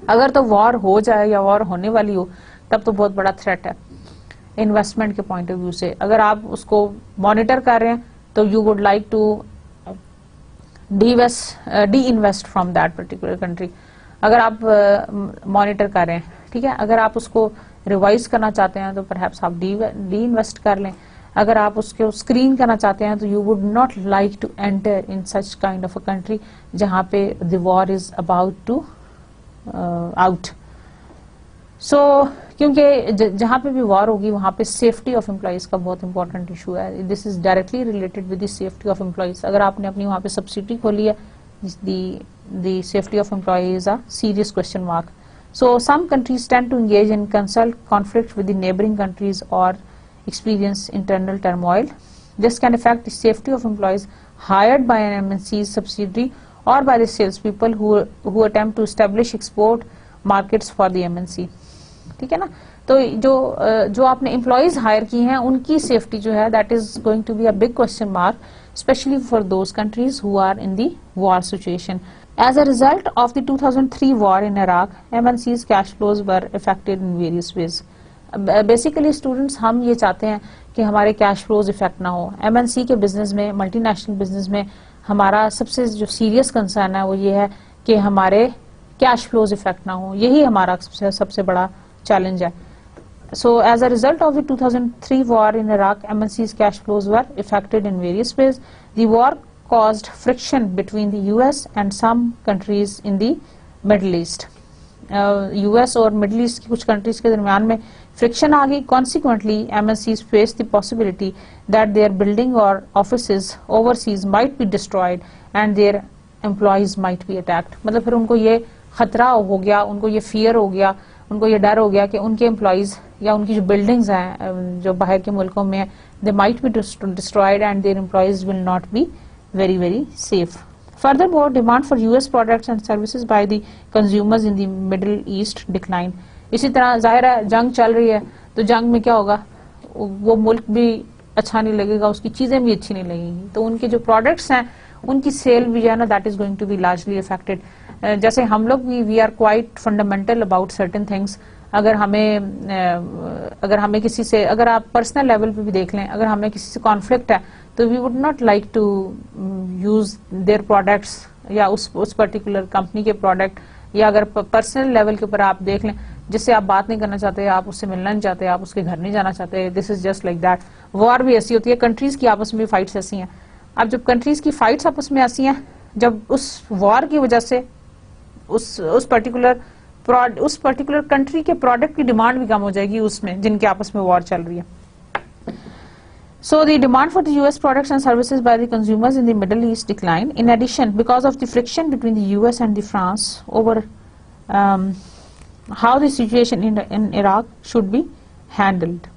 अगर तो war हो जाए या war होने वाली हो तब तो बहुत बड़ा थ्रेट है इन्वेस्टमेंट के पॉइंट ऑफ व्यू से। अगर आप उसको मॉनिटर कर रहे हैं तो you would like to disinvest from that particular country. अगर आप मॉनिटर कर रहे हैं, ठीक है, अगर आप उसको रिवाइज करना चाहते हैं तो परहैप्स आप डी इन्वेस्ट कर लें। अगर आप उसको स्क्रीन करना चाहते हैं तो you would not like to enter in such kind of a country जहां पे the war is about to out. So क्योंकि जहां पे भी वॉर होगी वहां पे सेफ्टी ऑफ एम्प्लॉइज का बहुत इंपॉर्टेंट इशू है। This is directly related with the safety of employees. अगर आपने अपनी वहां पे सब्सिडी खोली है, the safety of employee is a serious question mark. So some countries tend to engage in conflict with the neighboring countries or experience internal turmoil. This can affect the safety of employees hired by an MNC's subsidiary or by the salespeople who attempt to establish export markets for the MNC. ठीक है ना? तो जो आपने employees higher की हैं उनकी safety जो है that is going to be a big question mark, especially for those countries who are in the war situation. As a result of the 2003 war in Iraq, MNC's cash flows were affected in various ways. Basically students, हम ये चाहते हैं कि हमारे cash flows effect ना हो। MNC के business में, मल्टीनेशनल बिजनेस में हमारा सबसे जो सीरियस कंसर्न है वो ये है कि हमारे कैश फ्लोज इफेक्ट ना हो। यही हमारा सबसे बड़ा चैलेंज है। So as a result of the 2003 war in Iraq, MNC's cash flows were affected in various ways. The war caused friction between the US and some countries in the Middle East. US और Middle East की कुछ countries के दरमियान में friction आ गई. Consequently, MNCs faced the possibility that their building or offices overseas might be destroyed and their employees might be attacked. मतलब फिर उनको ये खतरा हो गया, उनको ये fear हो गया, उनको ये डर हो गया कि उनके एम्प्लॉइज या उनकी जो बिल्डिंग्स हैं जो बाहर के मुल्कों में, they might be destroyed and their employees will not be very very safe. Furthermore, demand for US products and services by the consumers in the Middle East declined. इसी तरह जाहिर है जंग चल रही है तो जंग में क्या होगा, वो मुल्क भी अच्छा नहीं लगेगा, उसकी चीजें भी अच्छी नहीं लगेंगी, तो उनके जो प्रोडक्ट्स हैं उनकी सेल भी जो है ना that is going to be largely affected. जैसे हम लोग भी we are quite fundamental about certain things. अगर हमें किसी से, अगर आप पर्सनल लेवल पे भी देख लें, अगर हमें किसी से कॉन्फ्लिक्ट है तो we would not like to use their products या उस पर्टिकुलर कंपनी के प्रोडक्ट, या अगर पर्सनल लेवल के ऊपर आप देख लें जिससे आप बात नहीं करना चाहते, आप उससे मिलना नहीं चाहते, आप उसके घर नहीं जाना चाहते, this is just like that. War भी ऐसी होती है, कंट्रीज की आपस में फाइट्स ऐसी हैं। अब जब कंट्रीज की फाइट्स आपस में ऐसी हैं, जब उस वॉर की वजह से उस पर्टिकुलर कंट्री के प्रोडक्ट की डिमांड भी कम हो जाएगी उसमें जिनके आपस में वॉर चल रही है। So the demand for the US products and services by the consumers in the Middle East declined. In addition, because of the friction between the US and the France over how the situation in Iraq should be handled.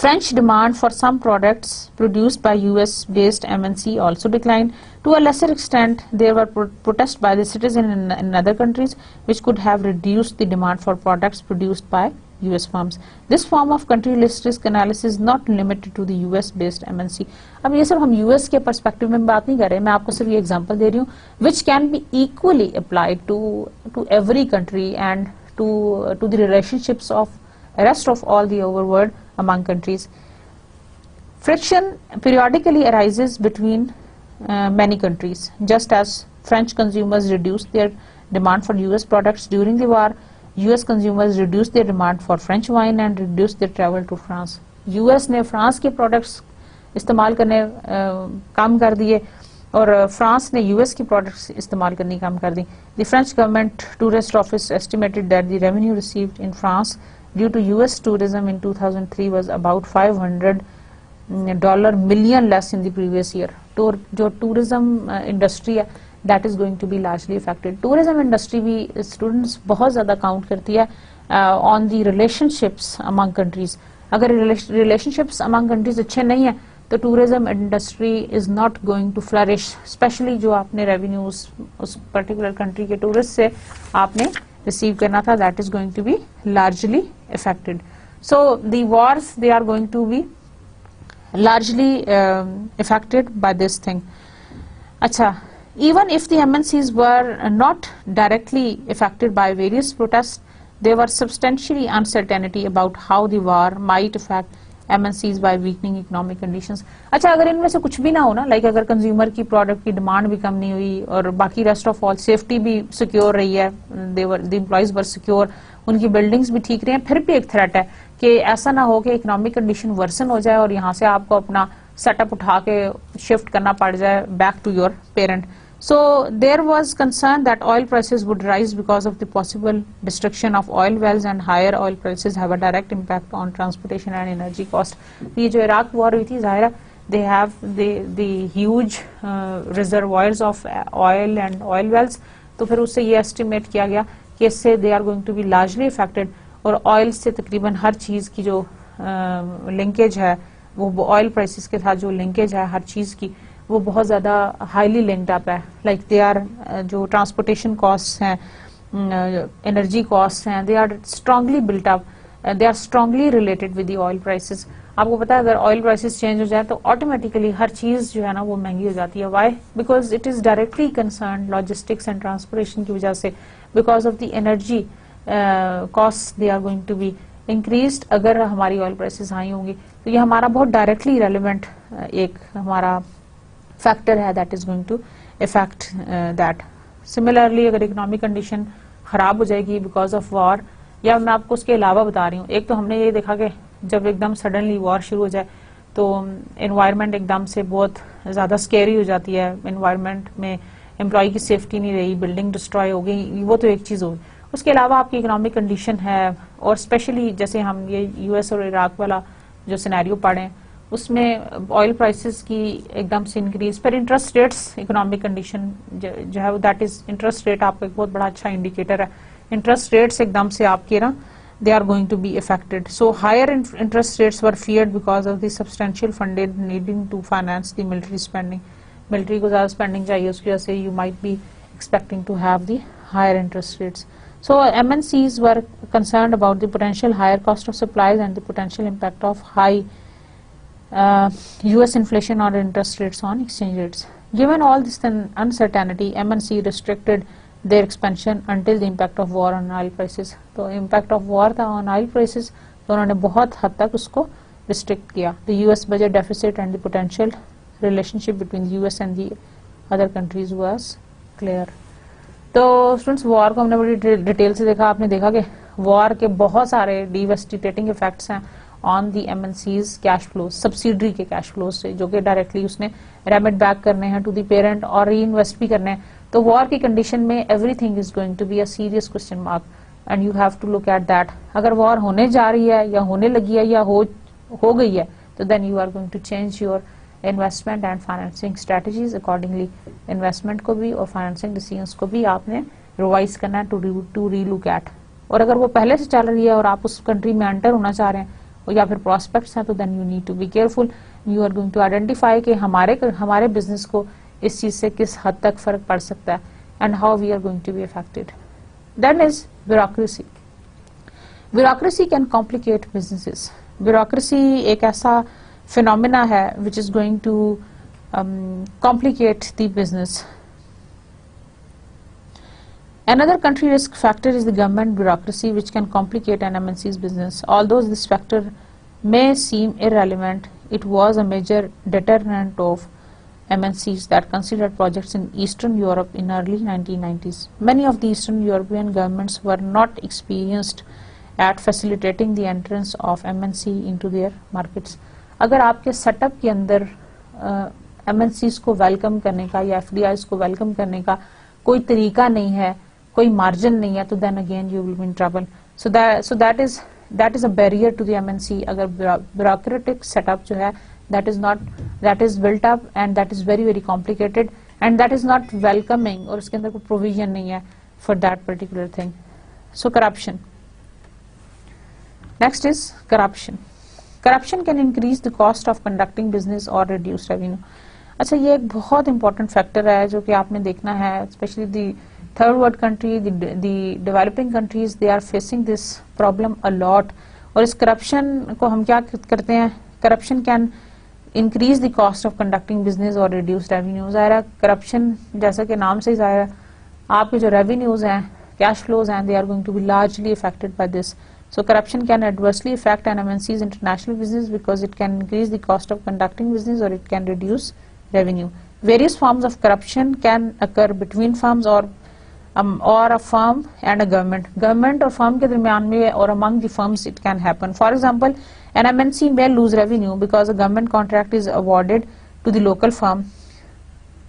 French demand for some products produced by US-based MNC also declined. To a lesser extent, there were protests by the citizens in other countries, which could have reduced the demand for products produced by US firms. This form of country risk analysis is not limited to the US-based MNC. अब ये सब हम US के perspective में बात नहीं कर रहे, मैं आपको सिर्फ ये example दे रही हूँ, which can be equally applied to every country and to the relationships of rest of all the over world among countries. Friction periodically arises between many countries. Just as French consumers reduced their demand for US products during the war, US consumers reduced their demand for French wine and reduced their travel to France. US ने France के products इस्तेमाल करने कम कर दिए और France ने US की products इस्तेमाल करनी कम कर दी. The French government tourist office estimated that the revenue received in France due to US tourism in 2003 was about $500 million less in the previous year. तो जो टूरिज्म इंडस्ट्री है that is going to be largely affected. Tourism industry भी students बहुत ज़्यादा count करती है on the relationships among countries. अगर relationships among countries अच्छे नहीं है तो tourism industry is not going to flourish. Especially जो आपने revenue उस particular country के tourist से आपने receive करना था, that is going to be largely affected. So the wars, they are going to be largely affected by this thing. अच्छा, even if the MNCs were not directly affected by various protests, there was substantially uncertainty about how the war might affect MNCs by weakening economic conditions. अच्छा, अगर इनमें से कुछ भी ना हो ना, लाइक अगर कंज्यूमर की प्रोडक्ट की डिमांड भी कम नहीं हुई और बाकी रेस्ट ऑफ ऑल सेफ्टी भी सिक्योर रही है, द एम्प्लॉइज वर सिक्योर, उनकी बिल्डिंग्स भी ठीक रही हैं, फिर भी एक थ्रेट है कि ऐसा ना हो कि इकोनॉमिक कंडीशन वर्सन हो जाए और यहाँ से आपको अपना सेटअप उठा के शिफ्ट करना पड़ जाए back to your parent. So there was concern that oil prices would rise because of the possible destruction of oil wells, and higher oil prices have a direct impact on transportation and energy cost. ये जो Iraq war हुई थी, ज़ाहिर है they have the huge reservoirs of oil and oil wells, तो फिर उससे ये estimate किया गया कि इससे they are going to be largely affected, और oil से तकरीबन हर चीज़ की जो linkage है, वो oil prices के साथ जो linkage है हर चीज़ की, वो बहुत ज़्यादा हाईली लिंक्ड अप है. लाइक दे आर जो ट्रांसपोर्टेशन कॉस्ट हैं, एनर्जी कॉस्ट हैं, they are strongly built up, they are strongly related with the oil prices. आपको पता है अगर ऑयल प्राइसेस चेंज हो जाए तो ऑटोमेटिकली हर चीज़ जो है ना वो महंगी हो जाती है. Why? Because it is directly concern logistics and transportation की वजह से, because of the energy cost they are going to be increased. अगर हमारी ऑयल प्राइसेस हाई होंगी तो ये हमारा बहुत डायरेक्टली रेलिवेंट एक हमारा फैक्टर है that is going to affect that. Similarly अगर इकोनॉमिक कंडीशन खराब हो जाएगी बिकॉज ऑफ वॉर, या मैं आपको उसके अलावा बता रही हूँ, एक तो हमने ये देखा कि जब एकदम सडनली वॉर शुरू हो जाए तो एनवायरनमेंट एकदम से बहुत ज़्यादा स्केरी हो जाती है. एनवायरनमेंट में एम्प्लॉय की सेफ्टी नहीं रही, बिल्डिंग डिस्ट्रॉय हो गई, वो तो एक चीज़ होगी. उसके अलावा आपकी इकोनॉमिक कंडीशन है, और स्पेशली जैसे हम ये यूएस और इराक वाला जो सिनेरियो पढ़ें उसमें ऑयल प्राइसेस की एकदम से इंक्रीज, फिर इंटरेस्ट रेट्स, इकोनॉमिक कंडीशन जो है दैट इज इंटरेस्ट रेट आपका एक बहुत बड़ा अच्छा इंडिकेटर है. इंटरेस्ट रेट्स एकदम से आपके ना they are going to be affected. So higher interest rates were feared because of the substantial funded needing to finance the military spending. Military को ज्यादा स्पेंडिंग चाहिए, उसकी वजह से you might be expecting to have the higher interest rates. So MNCs were concerned about the potential higher cost of supplies and the potential impact of high US inflation on interest rates on exchange rates. Given all this uncertainty, MNC restricted their expansion until the impact of war on oil prices. तो impact of war था on oil prices, तो उन्होंने बहुत हद तक उसको restrict किया. The US budget deficit and the potential relationship between the US and the other countries was clear. तो स्टूडेंट्स वॉर को हमने बड़ी डिटेल से देखा. आपने देखा कि वॉर के बहुत सारे डिवेस्टिटेटिंग इफेक्ट्स हैं on the MNCs cash flow, subsidiary के कैश फ्लो से, जो कि डायरेक्टली उसने रेमिट बैक करने हैं टू दी पेरेंट और री इन्वेस्ट भी करने हैं. तो वॉर की कंडीशन में everything is going to be a serious question mark and you have to look at that. अगर वॉर होने जा रही है या होने लगी है या हो गई है तो then you are going to change your investment and financing strategies accordingly. Investment को भी और फाइनेंसिंग डिसीजंस को भी आपने रिवाइज करना है टू री लुक एट. और अगर वो पहले से चल रही है और आप उस कंट्री में एंटर होना चाह रहे हैं और या फिर प्रोस्पेक्ट्स हैं, तो then you need to be careful. You are going to identify कि हमारे बिजनेस को इस चीज से किस हद तक फर्क पड़ सकता है and how we are going to be affected. Then is bureaucracy. Bureaucracy can complicate businesses. Bureaucracy एक ऐसा फिनोमिना है which is going to complicate the business. Another country risk factor is the government bureaucracy, which can complicate an MNC's business. Although this factor may seem irrelevant, it was a major deterrent of MNCs that considered projects in Eastern Europe in early 1990s. Many of the Eastern European governments were not experienced at facilitating the entrance of MNC into their markets. अगर आपके setup के अंदर MNCs को welcome करने का या एफडीआईज को welcome करने का कोई तरीका नहीं है, कोई मार्जिन नहीं है, तो then again you will be in trouble. So that is a barrier to the MNC. अगर ब्यूरोक्रेटिक सेटअप जो है that is built up and that is very very complicated and that is not welcoming, और उसके अंदर कोई provision नहीं है for that particular thing. So corruption. Next is corruption. Corruption can increase the cost of conducting business or reduce revenue. अच्छा, ये एक बहुत इंपॉर्टेंट फैक्टर है जो कि आपने देखना है, specially the third world country, the developing countries, they are facing this problem a lot. और इस करप्शन को हम क्या करते हैं, corruption can increase the cost of conducting business और रिड्यूस रेवेन्यू. ज़ाहिर है करप्शन जैसा कि नाम से ही ज़ाहिर है आपके जो रेवेन्यूज हैं cash flows, and they are going to be largely affected by this. So corruption can adversely affect an MNC's international business because it can increase the cost of conducting business or it can reduce revenue. Various forms of corruption can occur between firms or a firm and a government और firm के दरमियान में or among the firms it can happen. For example, an MNC may lose revenue because a government contract is awarded to the local firm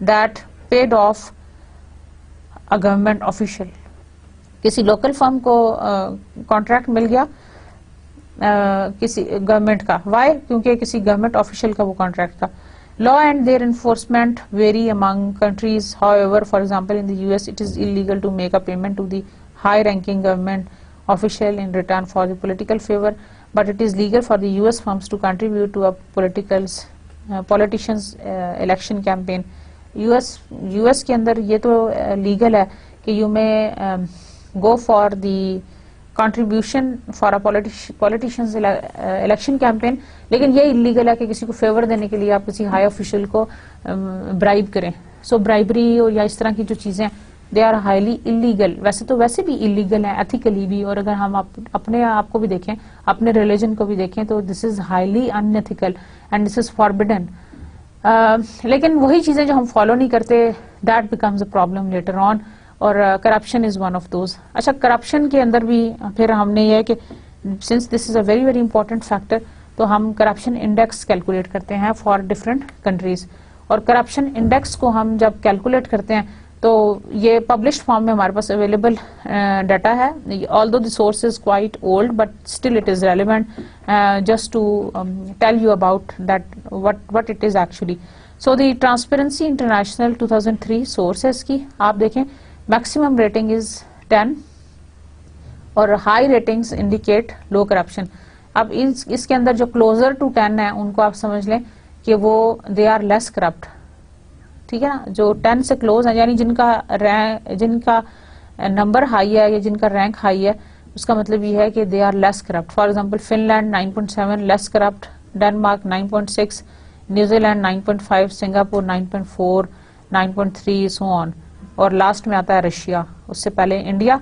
that paid off a government official. किसी local firm को contract मिल गया किसी government का, Y? क्योंकि किसी government official का वो contract था. Law and their enforcement very among countries. However, for example in the US it is illegal to make a payment to the high ranking government official in return for the political favour, but it is legal for the US firms to contribute to a politician's election campaign. US के अंदर ये तो legal है कि you में go for the contribution for a politicians election campaign, लेकिन ये illegal है कि किसी को फेवर देने के लिए आप किसी हाई ऑफिशियल को ब्राइब करें. सो ब्राइबरी और या इस तरह की जो चीजें दे आर हाईली इलीगल. वैसे तो वैसे भी इलीगल है एथिकली भी, और अगर हम अपने आप को भी देखें, अपने रिलीजन को भी देखें, तो this is highly unethical and this is forbidden. लेकिन वही चीजें जो हम फॉलो नहीं करते, that becomes a problem later on, और corruption is one of those. अच्छा, करप्शन के अंदर भी फिर हमने ये है कि since this is a very very important factor, तो हम करप्शन इंडेक्स कैलकुलेट करते हैं फॉर डिफरेंट कंट्रीज. और करप्शन इंडेक्स को हम जब कैलकुलेट करते हैं तो ये पब्लिश्ड फॉर्म में हमारे पास अवेलेबल डाटा है. Although the source is quite old but still it is relevant just to tell you about that what it is actually. So the Transparency International 2003 source है इसकी. आप देखें, मैक्सिमम रेटिंग इज 10 और high ratings indicate low corruption. अब इसके अंदर जो closer to 10 है उनको आप समझ लें कि वो दे आर लेस करप्ट. ठीक है ना, जो 10 से क्लोज है, यानी जिनका नंबर हाई है या जिनका रैंक हाई है, उसका मतलब ये है कि they are less corrupt. For example Finland 9.7 less corrupt, Denmark 9.6, New Zealand 9.5, Singapore 9.4, 9.3 so on, और लास्ट में आता है रशिया, उससे पहले India,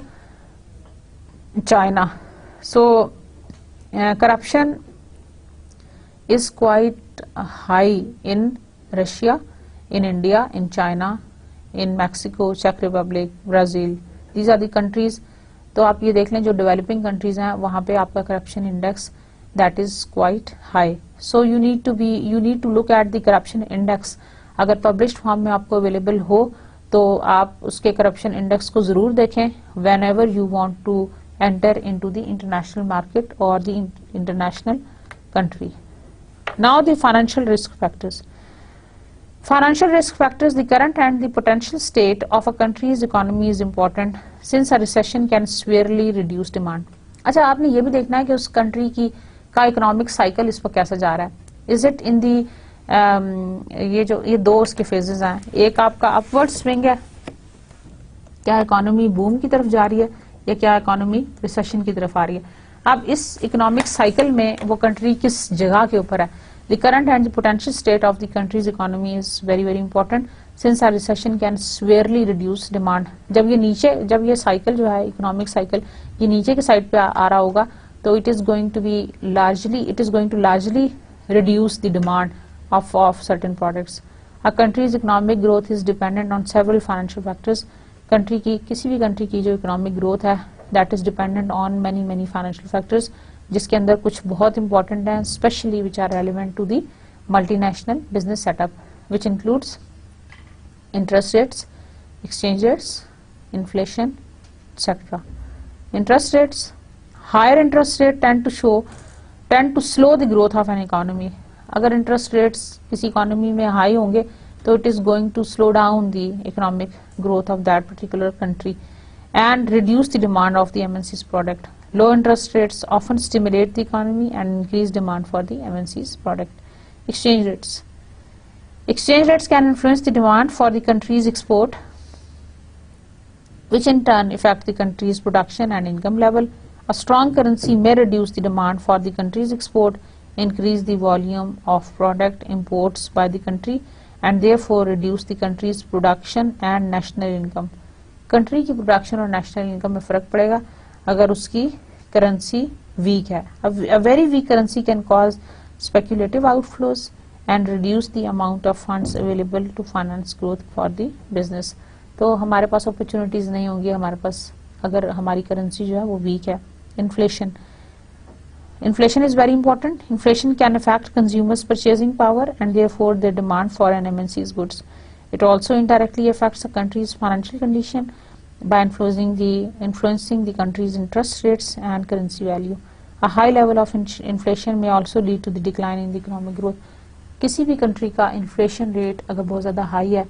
China. So corruption is quite high in Russia, in India, in China, in Mexico, Czech Republic, Brazil. These are the countries. तो आप ये देख लें जो डेवलपिंग कंट्रीज हैं वहाँ पे आपका corruption index that is quite high. So you need to look at the corruption index. अगर पब्लिश्ड फॉर्म में आपको अवेलेबल हो तो आप उसके करप्शन इंडेक्स को जरूर देखें whenever you want to enter into the international market और the international country. Now the financial risk factors. Financial risk factors, the current and the potential state of a country's economy is important since a recession can severely reduce demand. अच्छा, आपने ये भी देखना है कि उस country का economic cycle इस पर कैसा जा रहा है. इज इट इन दी ये दो उसके फेजेस हैं. एक आपका अपवर्ड स्विंग है, क्या इकोनॉमी बूम की तरफ जा रही है या क्या इकोनॉमी रिसेशन की तरफ आ रही है. अब इस इकोनॉमिक साइकिल में वो कंट्री किस जगह के ऊपर है. The current and the potential state of the country's economy is very very important since a recession can severely reduce demand. जब ये साइकिल जो है इकोनॉमिक साइकिल ये नीचे के साइड पे आ रहा होगा तो it is going to largely reduce the demand of certain products. A country's economic growth is dependent on several financial factors. किसी भी कंट्री की जो इकोनॉमिक ग्रोथ है that is dependent on many financial factors, जिसके अंदर कुछ बहुत important हैं, specially which are relevant to the multinational business setup, which includes interest rates, exchange rates, inflation etcetera. Interest rates, higher interest rate tend to slow the growth of an economy. अगर interest rates किसी economy में high होंगे तो it is going to slow down the economic growth of that particular country and reduce the demand of the MNC's product. Low interest rates often stimulate the economy and increase demand for the MNC's product. Exchange rates. Exchange rates can influence the demand for the country's export, which in turn affect the country's production and income level. A strong currency may reduce the demand for the country's export, increase the volume of product imports by the country, and therefore reduce the country's production and national income. Country की production और national income में फर्क पड़ेगा अगर उसकी currency week है. A very weak currency can cause speculative outflows and reduce the amount of funds available to finance growth for the business. तो हमारे पास अपॉर्चुनिटीज नहीं होंगी हमारे पास अगर हमारी करेंसी जो है वो वीक है. Inflation is very important. Inflation can affect consumers' purchasing power and therefore their demand for an MNC's goods. It also indirectly affects a country's financial condition by influencing the country's interest rates and currency value. A high level of inflation may also lead to the decline in the economic growth. किसी भी country का inflation rate अगर बहुत ज़्यादा high है,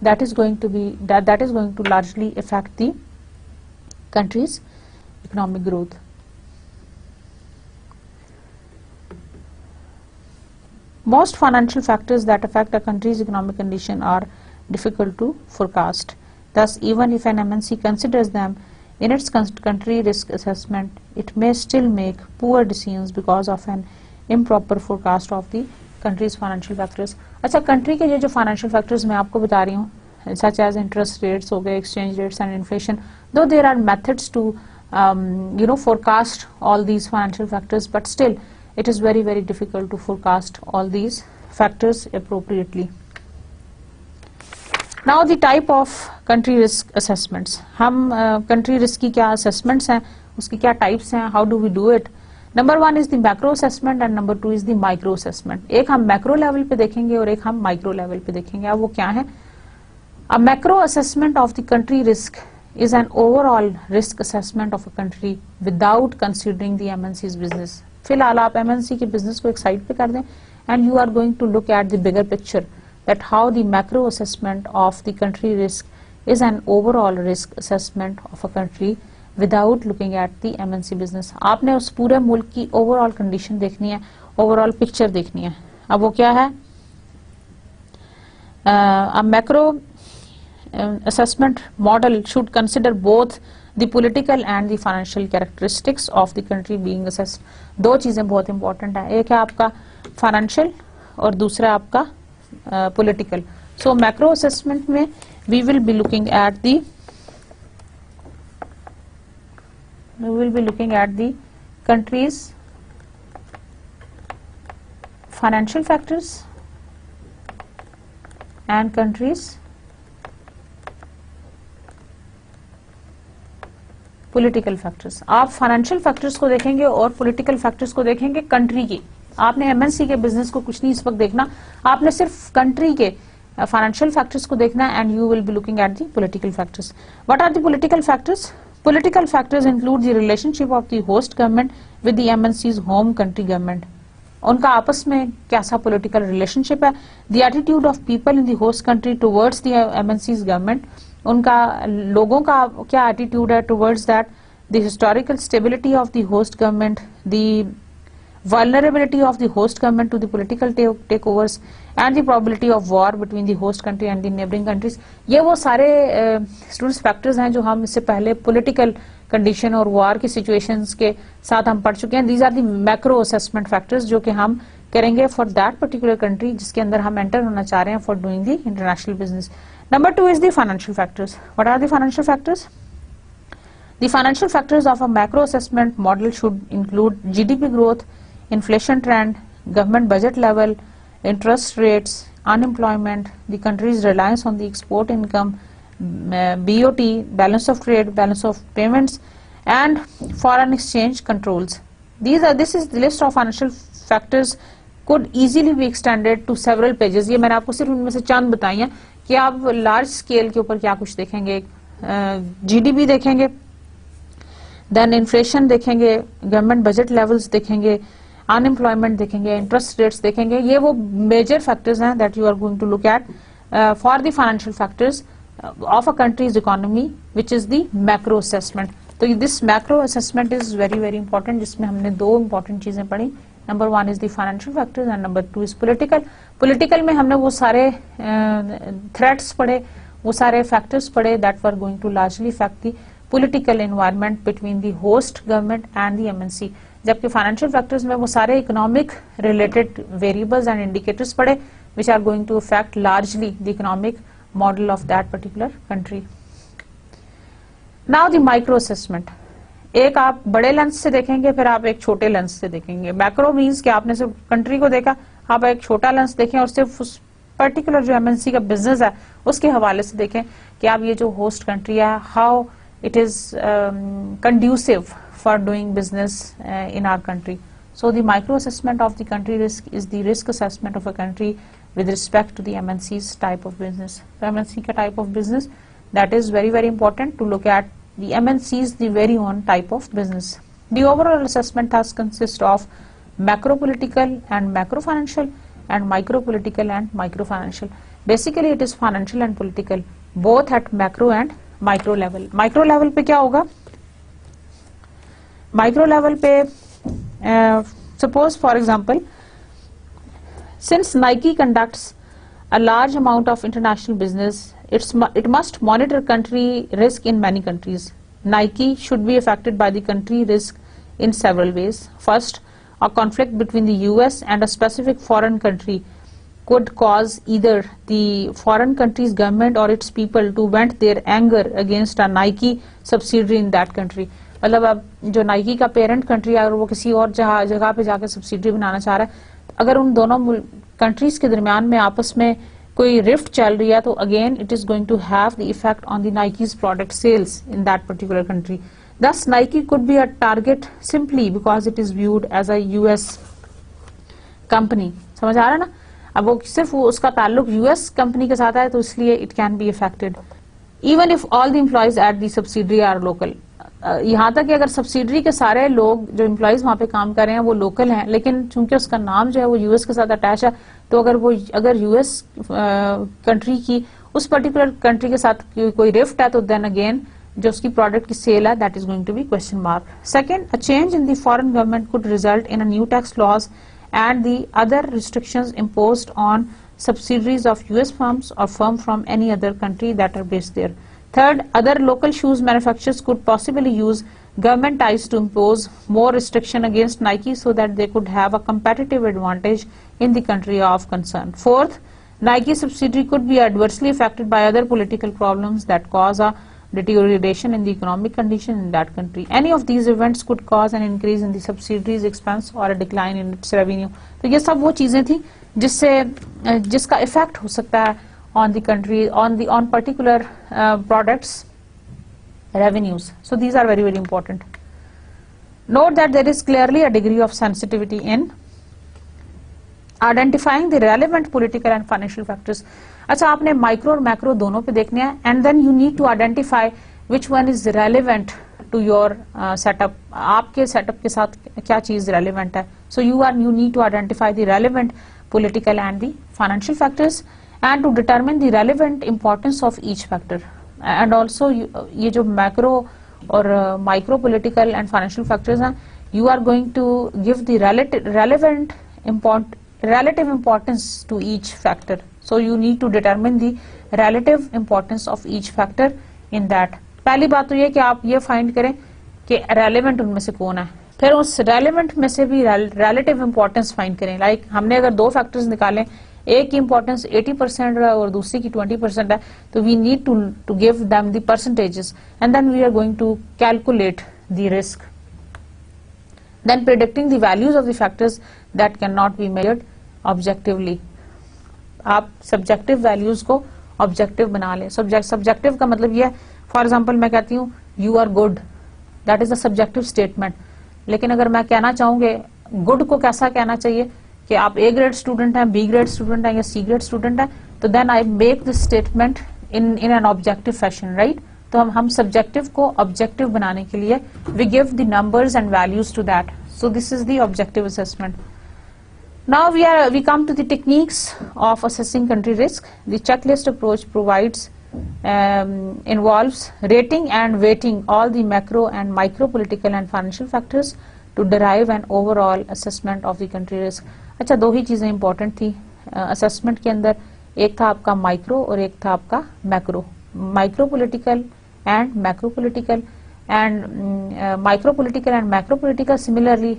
that is going to largely affect the country's economic growth. Most financial factors that affect a country's economic condition are difficult to forecast. Thus, even if an MNC considers them in its country risk assessment, it may still make poor decisions because of an improper forecast of the country's financial factors. अच्छा, country के जो financial factors मैं आपको बता रही हूँ, such as interest rates हो गए, exchange rates and inflation, though there are methods to forecast all these financial factors, but still it is very, very difficult to forecast all these factors appropriately. Now the type of country risk assessments. हम country risk की क्या assessments हैं, उसकी क्या types हैं, how do we do it? Number 1 is the macro assessment and number 2 is the micro assessment. एक हम macro level पे देखेंगे और एक हम micro level पे देखेंगे. अब वो क्या है? A macro assessment of the country risk is an overall risk assessment of a country without considering the MNC's business. फिलहाल आप MNC के business को एक side पे कर दें and you are going to look at the bigger picture that how the macro assessment of the country risk is an overall risk assessment of a country without looking at the MNC business. आपने उस पूरे मुल्क की overall condition देखनी है, overall picture देखनी है. अब वो क्या है? A macro assessment model should consider both the political and the financial characteristics of the country being assessed. दो चीजें बहुत important है, एक है आपका financial और दूसरा आपका political. So macro assessment में we will be looking at the country's financial factors and country's political factors. आप financial factors को देखेंगे और political factors को देखेंगे country की. आपने MNC के business को कुछ नहीं इस वक्त देखना, आपने सिर्फ country के financial factors को देखना and you will be looking at the political factors. What are the political factors? Political factors include the relationship of the host government with the MNC's home country government. उनका आपस में कैसा political relationship है, the attitude of people in the host country towards the MNC's government, उनका लोगों का क्या attitude है towards that, the historical stability of the host government, the vulnerability of the host government to the political takeovers and the probability of war between the host country and the neighboring countries. ये वो सारे students factors हैं जो हम इससे पहले political condition और war की situations के साथ हम पढ़ चुके हैं. These are the macro assessment factors जो कि हम करेंगे for that particular country जिसके अंदर हम enter होना चाह रहे हैं for doing the international business. Number 2 is the financial factors. What are the financial factors? The financial factors of a macro assessment model should include GDP growth, inflation trend, government budget level, interest rates, unemployment, the country's reliance on the export income, BOT, balance of trade, balance of payments, and foreign exchange controls. This is the list of financial factors could easily be extended to several pages. ये मैंने आपको सिर्फ इनमें से चंद बताई हैं कि आप large scale के ऊपर क्या कुछ देखेंगे, GDP देखेंगे, then inflation देखेंगे, government budget levels देखेंगे, unemployment देखेंगे, interest rates देखेंगे. ये वो major factors हैं that you are going to look at for the financial factors of a country's economy, which is the macro assessment. तो this macro assessment is very, very important, जिसमें हमने दो important चीजें पढ़ी. Number 1 is the financial factors and number 2 is political. Political में हमने वो सारे threats पढ़े, वो सारे factors पढ़े that were going to largely affect the political environment between the host government and the MNC. जबकि financial factors में वो सारे economic related variables and indicators पढ़े which are going to affect largely the economic model of that particular country. Now the micro assessment. एक आप बड़े lens से देखेंगे, फिर आप एक छोटे लेंस से देखेंगे. मैक्रो मीन्स कि आपने सिर्फ कंट्री को देखा, आप एक छोटा लेंस देखें और सिर्फ उस पर्टिकुलर जो एमएनसी का बिजनेस है उसके हवाले से देखें कि आप ये जो होस्ट कंट्री है, how it is conducive for doing business in our country. So the micro assessment of the country risk is the risk assessment of a country with respect to the MNC's type of business. So MNC का type of business, that is very very important to look at the MNC's the very own type of business. The overall assessment thus consists of macro political and macro financial and micro political and micro financial. Basically it is financial and political both at macro and micro level. Micro level पे क्या होगा? Micro level पे suppose for example, since Nike conducts a large amount of international business, it must monitor country risk in many countries. Nike should be affected by the country risk in several ways. First, a conflict between the US and a specific foreign country could cause either the foreign country's government or its people to vent their anger against a Nike subsidiary in that country. मतलब अब जो Nike का parent country है, अगर वो किसी और जगह पे जाकर सब्सिडी बनाना चाह रहा है, अगर उन दोनों कंट्रीज के दरमियान में आपस में कोई रिफ्ट चल रही है, तो again it is going to have the effect on the Nike's product sales in that particular country. Thus Nike could be a target simply because it is viewed as a US company. समझ आ रहा है ना? अब वो सिर्फ उसका ताल्लुक यूएस कंपनी के साथ है, तो इसलिए it can be affected even if all the employees at the subsidiary are local. यहाँ तक कि अगर सब्सिडरी के सारे लोग जो एम्प्लॉयज वहां पे काम कर रहे हैं वो लोकल हैं, लेकिन चूंकि उसका नाम जो है वो यूएस के साथ अटैच है, तो अगर यूएस कंट्री की उस पर्टिकुलर कंट्री के साथ कोई रिफ्ट है, तो देन अगेन जो उसकी प्रोडक्ट की सेल है that is going to be question mark. Second, a change in the foreign government could result in a new tax laws and the other restrictions imposed on subsidiaries of US firms or firm from any other country that are based there. Third, other local shoes manufacturers could possibly use government ties to impose more restriction against Nike so that they could have a competitive advantage in the country of concern. Fourth, Nike subsidiary could be adversely affected by other political problems that cause a deterioration in the economic condition in that country. Any of these events could cause an increase in the subsidiary's expense or a decline in its revenue. तो ये सब वो चीजें थी जिसका effect हो सकता है on the country, on particular products revenues. So these are very very important. Note that there is clearly a degree of sensitivity in identifying the relevant political and financial factors. अच्छा, आपने micro और macro दोनों पे देखने हैं, and then you need to identify which one is relevant to your setup. आपके setup के साथ क्या चीज रेलिवेंट है. So you need to identify the relevant political and the financial factors and to determine the relevant importance of each factor. And also ये जो macro और micro political and financial factors हैं, you are going to give the relative importance to each factor. So you need to determine the relative importance of each factor in that. पहली बात तो ये कि आप ये फाइंड करें कि relevant उनमें से कौन है, फिर उस relevant में से भी relative importance फाइंड करें. लाइक हमने अगर दो फैक्टर्स निकालें, एक की इंपॉर्टेंस 80% है और दूसरी की 20% है, तो we need to give them the percentages and then we are going to calculate the risk. Then predicting the values of the factors that can not be measured objectively. आप सब्जेक्टिव वैल्यूज को objective बना लें. Subjective का मतलब ये, for example मैं कहती हूँ you are good, that is a subjective statement. लेकिन अगर मैं कहना चाहूंगे गुड को कैसा कहना चाहिए कि आप ए ग्रेड स्टूडेंट हैं, बी ग्रेड स्टूडेंट हैं या सी ग्रेड स्टूडेंट हैं, तो then I make this statement in an objective fashion, right. तो हम सब्जेक्टिव को ऑब्जेक्टिव बनाने के लिए we give the numbers and values to that. So this is the objective assessment. Now we come to the techniques of assessing country risk. The checklist approach provides involves rating and weighting all the macro and micro political and financial factors to derive an overall assessment of the country risk. अच्छा, दो ही चीजें important थी assessment के अंदर. एक था आपका micro और एक था आपका macro. Micro political and macro political and micro political and macro political. Similarly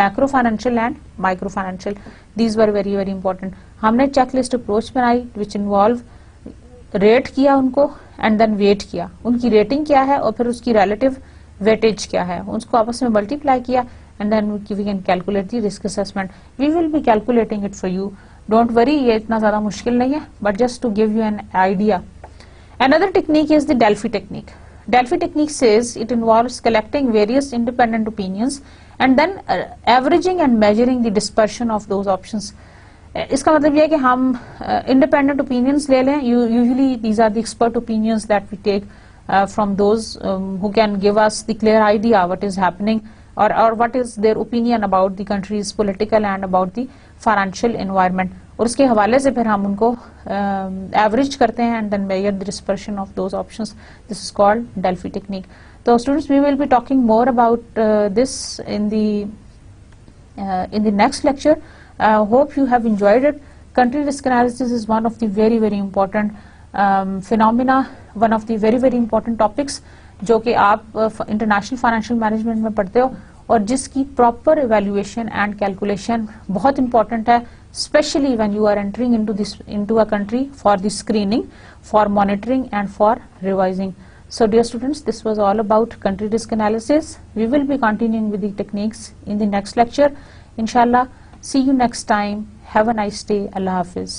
macro financial and micro financial. These were very very important. हमने चेकलिस्ट अप्रोच बनाई विच इन्वॉल्व रेट किया उनको एंड देन वेट किया, उनकी rating क्या है और फिर उसकी रिलेटिव वेटेज क्या है, उसको आपस में मल्टीप्लाई किया and then we can calculate the risk assessment. We will be calculating it for you, don't worry, ये इतना ज्यादा मुश्किल नहीं है, but just to give you an idea. Another technique is the Delphi technique. Delphi technique says it involves collecting various independent opinions and then averaging and measuring the dispersion of those options. इसका मतलब यह है कि हम independent opinions ले लें. Usually these are the expert opinions that we take from those who can give us the clear idea what is happening or what is their opinion about the country's political and about the financial environment. और उसके हवाले से फिर हम उनको average करते हैं and then measure the dispersion of those options. This is called Delphi technique. तो students, we will be talking more about this in the next lecture. Hope you have enjoyed it. Country risk analysis is one of the very very important phenomena, one of the very very important topics जो कि आप international financial management में पढ़ते हो और जिसकी proper evaluation and calculation बहुत important है, especially when you are entering into a country for the screening, for monitoring and for revising. So dear students, this was all about country risk analysis. We will be continuing with the techniques in the next lecture. Inshallah, see you next time. Have a nice day. Allah Hafiz.